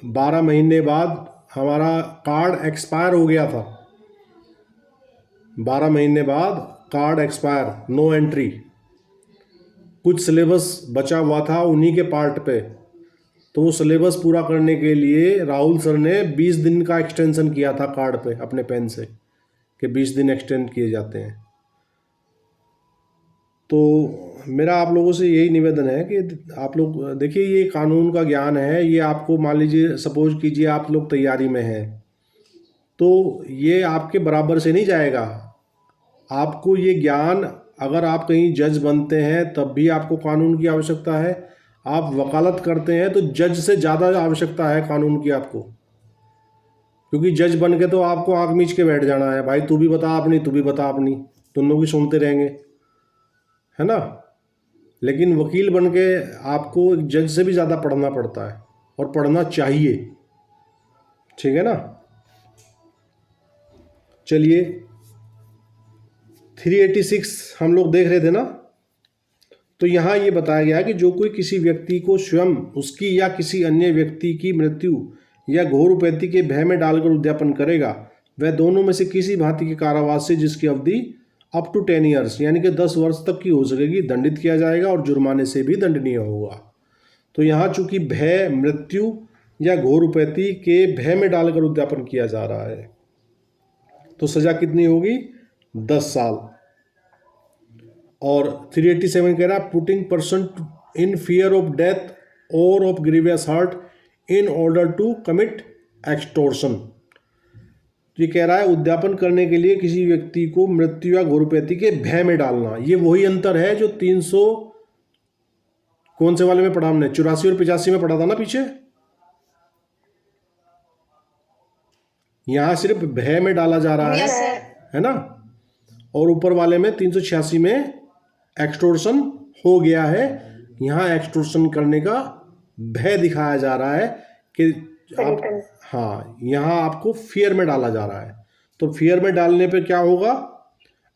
12 महीने बाद हमारा कार्ड एक्सपायर हो गया था। 12 महीने बाद कार्ड एक्सपायर, नो एंट्री। कुछ सिलेबस बचा हुआ था उन्हीं के पार्ट पे, तो वो सिलेबस पूरा करने के लिए राहुल सर ने 20 दिन का एक्सटेंशन किया था कार्ड पे अपने पेन से, कि 20 दिन एक्सटेंड किए जाते हैं। तो मेरा आप लोगों से यही निवेदन है कि आप लोग देखिए, ये कानून का ज्ञान है, ये आपको मान लीजिए सपोज कीजिए आप लोग तैयारी में हैं, तो ये आपके बराबर से नहीं जाएगा। आपको ये ज्ञान, अगर आप कहीं जज बनते हैं तब भी आपको कानून की आवश्यकता है, आप वकालत करते हैं तो जज से ज़्यादा आवश्यकता है कानून की आपको, क्योंकि जज बन के तो आपको आँख मीच के बैठ जाना है, भाई तू भी बता अपनी, तू भी बता अपनी, दोनों की सुनते रहेंगे, है ना। लेकिन वकील बन के आपको जज से भी ज़्यादा पढ़ना पड़ता है, और पढ़ना चाहिए, ठीक है ना। चलिए 386 हम लोग देख रहे थे ना। तो यहाँ ये बताया गया कि जो कोई किसी व्यक्ति को स्वयं, उसकी या किसी अन्य व्यक्ति की मृत्यु या घोर उपैती के भय में डालकर उद्यापन करेगा, वह दोनों में से किसी भांति के कारावास से, जिसकी अवधि अप टू 10 ईयर्स यानी कि 10 वर्ष तक की हो सकेगी, दंडित किया जाएगा और जुर्माने से भी दंडनीय होगा। तो यहाँ चूंकि भय, मृत्यु या घोर उपैती के भय में डालकर उद्यापन किया जा रहा है, तो सजा कितनी होगी? 10 साल। और 387 कह रहा है putting person in fear of death or of grievous hurt in order to commit extortion. ये कह रहा है उद्यापन करने के लिए किसी व्यक्ति को मृत्यु या घोरोपैती के भय में डालना। ये वही अंतर है जो 300 कौन से वाले में पढ़ा हमने, 84 और 85 में पढ़ा था ना पीछे। यहां सिर्फ भय में डाला जा रहा है ना, और ऊपर वाले में 386 में एक्सटोर्शन हो गया है। यहाँ एक्सटोर्शन करने का भय दिखाया जा रहा है कि आप, हाँ, यहाँ आपको फियर में डाला जा रहा है। तो फियर में डालने पे क्या होगा,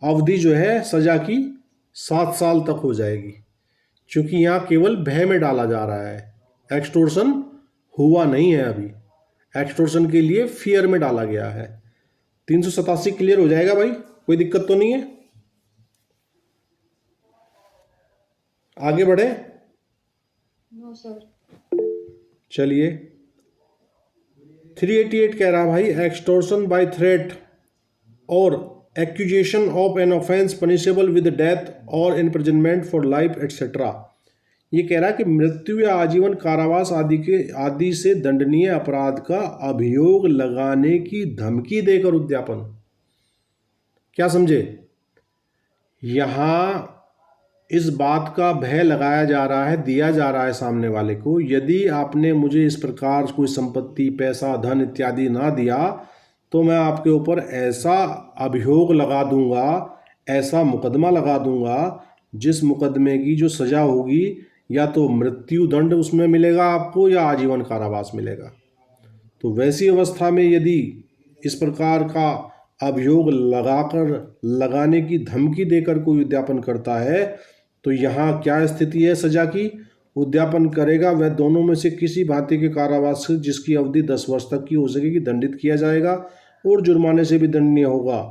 अवधि जो है सजा की 7 साल तक हो जाएगी, क्योंकि यहाँ केवल भय में डाला जा रहा है, एक्सटोर्शन हुआ नहीं है अभी। एक्सटोर्शन के लिए फियर में डाला गया है। 387 क्लियर हो जाएगा भाई, कोई दिक्कत तो नहीं है। आगे बढ़े। No sir. चलिए 388 कह रहा भाई एक्सटोर्शन बाय थ्रेट और accusation of an offence punishable with death और इम्प्रिजनमेंट फॉर लाइफ एटसेट्रा। ये कह रहा है कि मृत्यु या आजीवन कारावास आदि से दंडनीय अपराध का अभियोग लगाने की धमकी देकर उद्यापन। क्या समझे? यहाँ इस बात का भय लगाया जा रहा है, दिया जा रहा है सामने वाले को, यदि आपने मुझे इस प्रकार कोई संपत्ति, पैसा, धन इत्यादि ना दिया तो मैं आपके ऊपर ऐसा अभियोग लगा दूंगा, ऐसा मुकदमा लगा दूंगा, जिस मुकदमे की जो सजा होगी या तो मृत्यु दंड उसमें मिलेगा आपको या आजीवन कारावास मिलेगा। तो वैसी अवस्था में यदि इस प्रकार का अभियोग लगाने की धमकी देकर कोई उद्यापन करता है तो यहाँ क्या स्थिति है सजा की? उद्यापन करेगा वह दोनों में से किसी भांति के कारावास से, जिसकी अवधि 10 वर्ष तक की हो सकेगी, दंडित किया जाएगा और जुर्माने से भी दंडनीय होगा।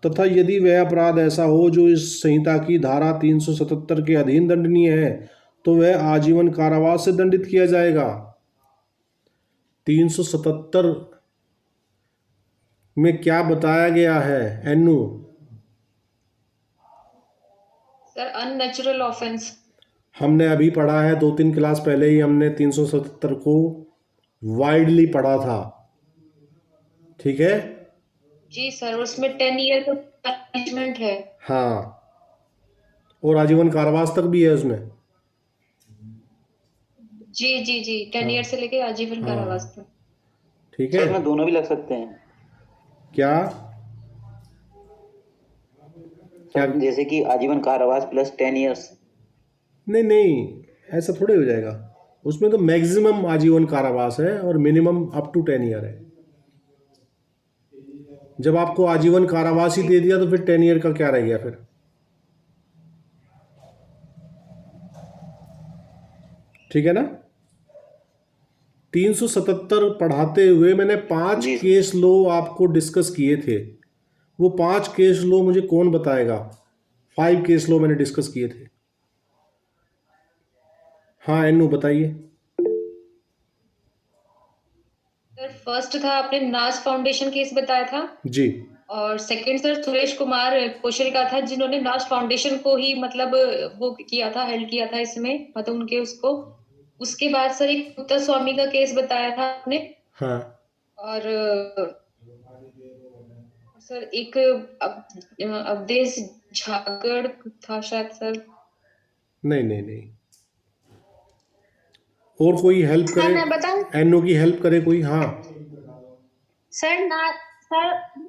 तथा यदि वह अपराध ऐसा हो जो इस संहिता की धारा 377 के अधीन दंडनीय है तो वह आजीवन कारावास से दंडित किया जाएगा। 377 में क्या बताया गया है एनु? Sir unnatural offence. हमने अभी पढ़ा है, 2-3 क्लास पहले ही हमने 377 को वाइडली पढ़ा था, ठीक है जी सर, उसमें 10 ईयर का पनिशमेंट है। हाँ, और आजीवन कारावास तक भी है उसमें। जी जी जी, 10 ईयर से लेके आजीवन कारावास तक। ठीक है, इसमें दोनों भी लग सकते हैं क्या क्या? जैसे कि आजीवन कारावास प्लस 10 ईयर्स। नहीं, ऐसा थोड़े हो जाएगा। उसमें तो मैक्सिमम आजीवन कारावास है और मिनिमम अप टू 10 ईयर है। जब आपको आजीवन कारावास ही दे दिया तो फिर 10 ईयर का क्या रह गया फिर? ठीक है ना। 377 पढ़ाते हुए मैंने 5 केस लो आपको डिस्कस किए थे। वो 5 केस लो मुझे कौन बताएगा? 5 केस लो मैंने डिस्कस किए थे। हाँ एनू बताइए। सर फर्स्ट था आपने नाज फाउंडेशन केस बताया था, जी और सेकंड सर सुरेश कुमार कौशल का था, जिन्होंने नाज फाउंडेशन को ही मतलब वो किया था, हेल्प किया था इसमें, मतलब उनके उसको। उसके बाद सर एक पुत्तर स्वामी का केस बताया था आपने, हाँ और सर एक अवधेश झाकड़ था शायद सर। नहीं नहीं नहीं, और कोई हेल्प सर करे, मैं बताऊं? एनओ की हेल्प करे कोई? हाँ सर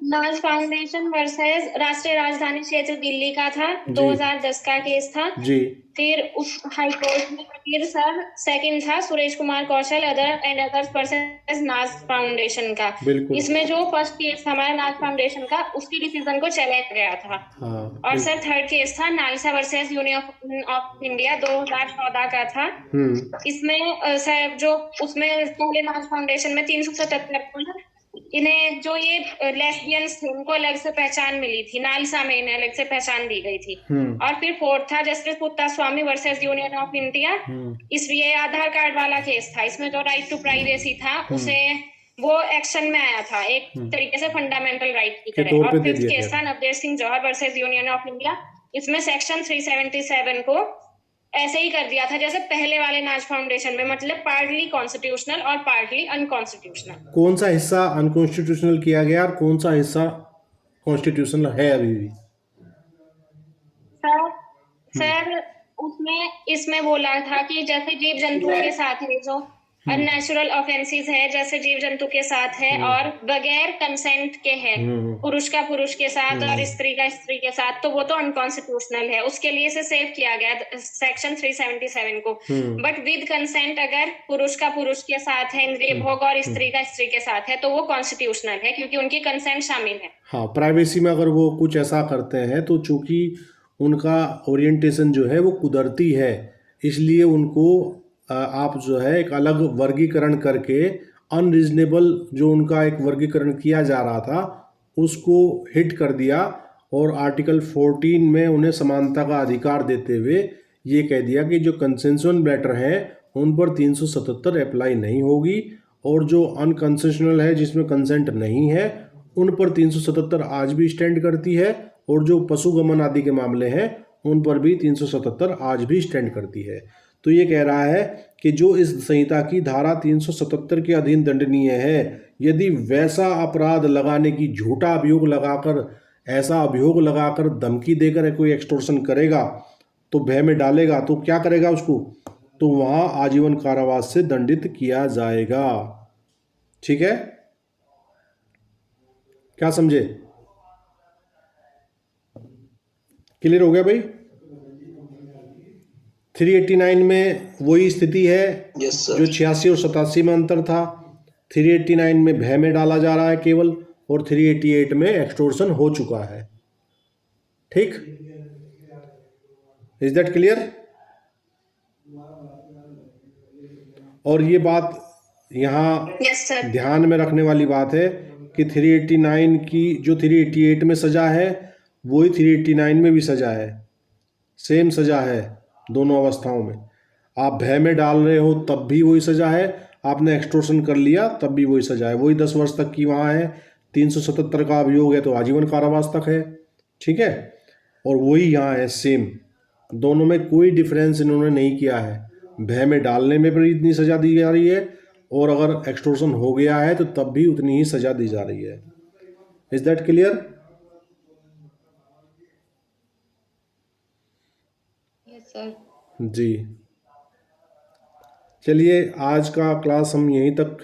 नाज फाउंडेशन वर्सेस राष्ट्रीय राजधानी क्षेत्र दिल्ली का था, जी 2010 का केस था। जी फिर उस हाई कोर्ट में फिर सर सेकंड था सुरेश कुमार कौशल अदर्स वर्सेस नाज फाउंडेशन का। बिल्कुल। इसमें जो फर्स्ट केस था हमारा नाज फाउंडेशन का, उसकी डिसीजन को चैलेंज गया था। हाँ और सर थर्ड केस था NALSA versus Union of India 2014 का था। इसमें सर जो उसमें पहले नाज फाउंडेशन में 377 इन्हें जो ये लेस्बियंस थे उनको अलग से पहचान मिली थी, नालसा में इन्हें अलग से पहचान दी गई थी। और फिर फोर्थ था Justice Puttaswamy versus Union of India. इसमें ये आधार कार्ड वाला केस था, इसमें जो राइट टू प्राइवेसी था उसे वो एक्शन में आया था एक तरीके से फंडामेंटल राइट की तरह। और फिफ्थ केस था नवदेव सिंह जौहर वर्सेस यूनियन ऑफ इंडिया। इसमें सेक्शन 377 को ऐसे ही कर दिया था जैसे पहले वाले नाज फाउंडेशन में, मतलब पार्टली कॉन्स्टिट्यूशनल और पार्टली अनकॉन्स्टिट्यूशनल। कौन सा हिस्सा अनकॉन्स्टिट्यूशनल किया गया और कौन सा हिस्सा कॉन्स्टिट्यूशनल है अभी भी? सर उसमें इसमें बोला था कि जैसे जीव जंतुओं के साथ है जो अननेचुरल ऑफेंसेस है, जैसे जीव जंतु के साथ है और बगैर कंसेंट के है, पुरुष का पुरुष के साथ और स्त्री का स्त्री के साथ, तो वो तो अनकॉन्स्टिट्यूशनल है। उसके लिए से सेव किया गया सेक्शन 377 को। बट विद कंसेंट अगर पुरुष का पुरुष के साथ है इंद्रिय भोग और स्त्री का स्त्री के साथ है तो वो कॉन्स्टिट्यूशनल है, क्योंकि उनकी कंसेंट शामिल है। हाँ, प्राइवेसी में अगर वो कुछ ऐसा करते हैं तो चूंकि उनका ओरिएंटेशन जो है वो कुदरती है, इसलिए उनको आप जो है एक अलग वर्गीकरण करके अनरीजनेबल जो उनका एक वर्गीकरण किया जा रहा था उसको हिट कर दिया, और आर्टिकल 14 में उन्हें समानता का अधिकार देते हुए ये कह दिया कि जो कंसेंसुअल मैटर हैं उन पर 377 अप्लाई नहीं होगी, और जो अनकंसेशनल है जिसमें कंसेंट नहीं है उन पर 377 आज भी स्टैंड करती है, और जो पशुगमन आदि के मामले हैं उन पर भी 377 आज भी स्टैंड करती है। तो ये कह रहा है कि जो इस संहिता की धारा 377 के अधीन दंडनीय है, यदि वैसा अपराध लगाने की झूठा अभियोग लगाकर, ऐसा अभियोग लगाकर धमकी देकर कोई एक्सटॉर्शन करेगा तो भय में डालेगा तो क्या करेगा उसको, तो वहाँ आजीवन कारावास से दंडित किया जाएगा। ठीक है, क्या समझे? क्लियर हो गया भाई? 389 में वही स्थिति है जो 86 और 87 में अंतर था। 389 में भय में डाला जा रहा है केवल, और 388 में एक्सटोर्शन हो चुका है। ठीक, इज दैट क्लियर? और ये बात यहाँ ध्यान में रखने वाली बात है कि 389 की जो 388 में सजा है वही 389 में भी सजा है, सेम सजा है दोनों अवस्थाओं में। आप भय में डाल रहे हो तब भी वही सजा है, आपने एक्सटोर्शन कर लिया तब भी वही सजा है, वही 10 वर्ष तक की वहाँ है। 377 का अभियोग है तो आजीवन कारावास तक है। ठीक है, और वही यहाँ है सेम, दोनों में कोई डिफरेंस इन्होंने नहीं किया है। भय में डालने में भी इतनी सजा दी जा रही है, और अगर एक्सटोर्शन हो गया है तो तब भी उतनी ही सजा दी जा रही है। Is that clear? Yes sir. जी, चलिए आज का क्लास हम यहीं तक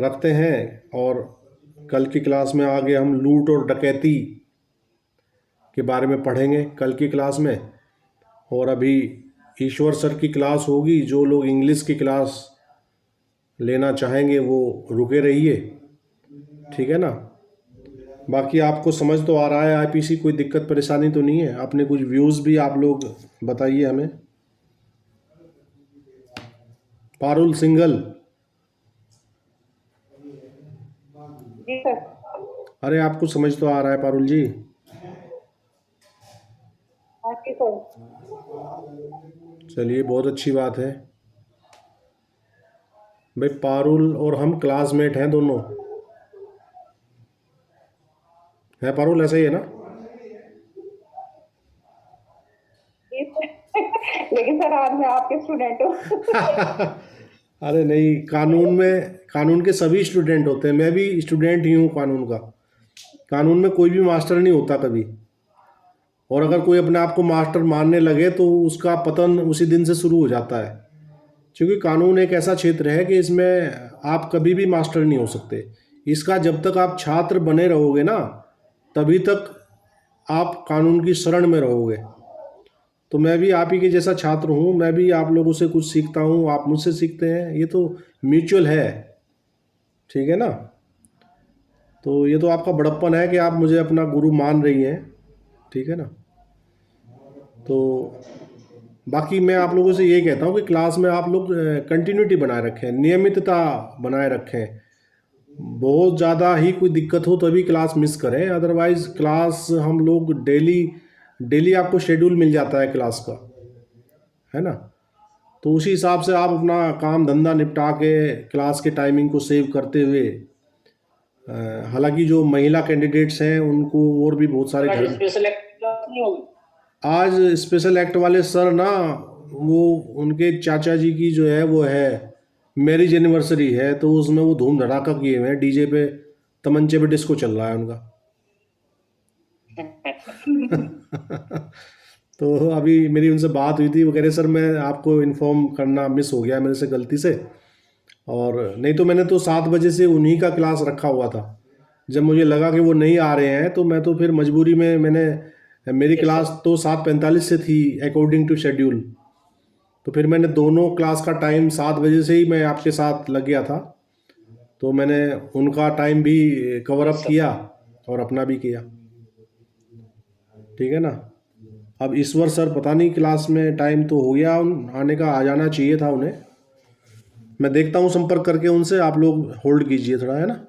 रखते हैं, और कल की क्लास में आगे हम लूट और डकैती के बारे में पढ़ेंगे कल की क्लास में। और अभी ईश्वर सर की क्लास होगी, जो लोग इंग्लिश की क्लास लेना चाहेंगे वो रुके रहिए, ठीक है ना? बाकी आपको समझ तो आ रहा है आईपीसी, कोई दिक्कत परेशानी तो नहीं है? अपने कुछ व्यूज़ भी आप लोग बताइए हमें। पारुल सिंगल, जी सर। अरे आपको समझ तो आ रहा है पारुल जी? हाँ जी सर। चलिए, बहुत अच्छी बात है भाई। पारुल और हम क्लासमेट हैं दोनों, है पारुल? ऐसा ही है ना? लेकिन सर आज मैं आपके स्टूडेंट हूँ। अरे नहीं, कानून के सभी स्टूडेंट होते हैं, मैं भी स्टूडेंट ही हूँ कानून का। कानून में कोई भी मास्टर नहीं होता कभी, और अगर कोई अपने आप को मास्टर मानने लगे तो उसका पतन उसी दिन से शुरू हो जाता है, क्योंकि कानून एक ऐसा क्षेत्र है कि इसमें आप कभी भी मास्टर नहीं हो सकते। इसका जब तक आप छात्र बने रहोगे ना, तभी तक आप कानून की शरण में रहोगे। तो मैं भी आप ही के जैसा छात्र हूँ, मैं भी आप लोगों से कुछ सीखता हूँ, आप मुझसे सीखते हैं, ये तो म्यूचुअल है, ठीक है ना? तो ये तो आपका बड़प्पन है कि आप मुझे अपना गुरु मान रही हैं, ठीक है ना? तो बाकी मैं आप लोगों से ये कहता हूँ कि क्लास में आप लोग कंटिन्यूटी बनाए रखें, नियमितता बनाए रखें। बहुत ज़्यादा ही कोई दिक्कत हो तभी क्लास मिस करें, अदरवाइज़ क्लास हम लोग डेली आपको शेड्यूल मिल जाता है क्लास का, है ना? तो उसी हिसाब से आप अपना काम धंधा निपटा के क्लास के टाइमिंग को सेव करते हुए, हालांकि जो महिला कैंडिडेट्स हैं उनको और भी बहुत सारे घर, स्पेशल क्लास नहीं होगी आज स्पेशल एक्ट वाले सर ना, वो उनके चाचा जी की जो है वो है मैरिज एनिवर्सरी है, तो उसमें वो धूम धड़ाका किए हुए हैं, डीजे पे तमंचे पे डिस्को चल रहा है उनका। तो अभी मेरी उनसे बात हुई थी, वो कह रहे सर मैं आपको इन्फॉर्म करना मिस हो गया मेरे से गलती से, और नहीं तो मैंने तो 7 बजे से उन्हीं का क्लास रखा हुआ था। जब मुझे लगा कि वो नहीं आ रहे हैं तो मैं तो फिर मजबूरी में मेरी क्लास तो 7:45 से थी अकॉर्डिंग टू शेड्यूल, तो फिर मैंने दोनों क्लास का टाइम 7 बजे से ही मैं आपके साथ लग गया था, तो मैंने उनका टाइम भी कवर अप किया और अपना भी किया, ठीक है ना? अब ईश्वर सर पता नहीं, क्लास में टाइम तो हो गया आने का, आ जाना चाहिए था उन्हें। मैं देखता हूँ संपर्क करके उनसे, आप लोग होल्ड कीजिए थोड़ा, है ना?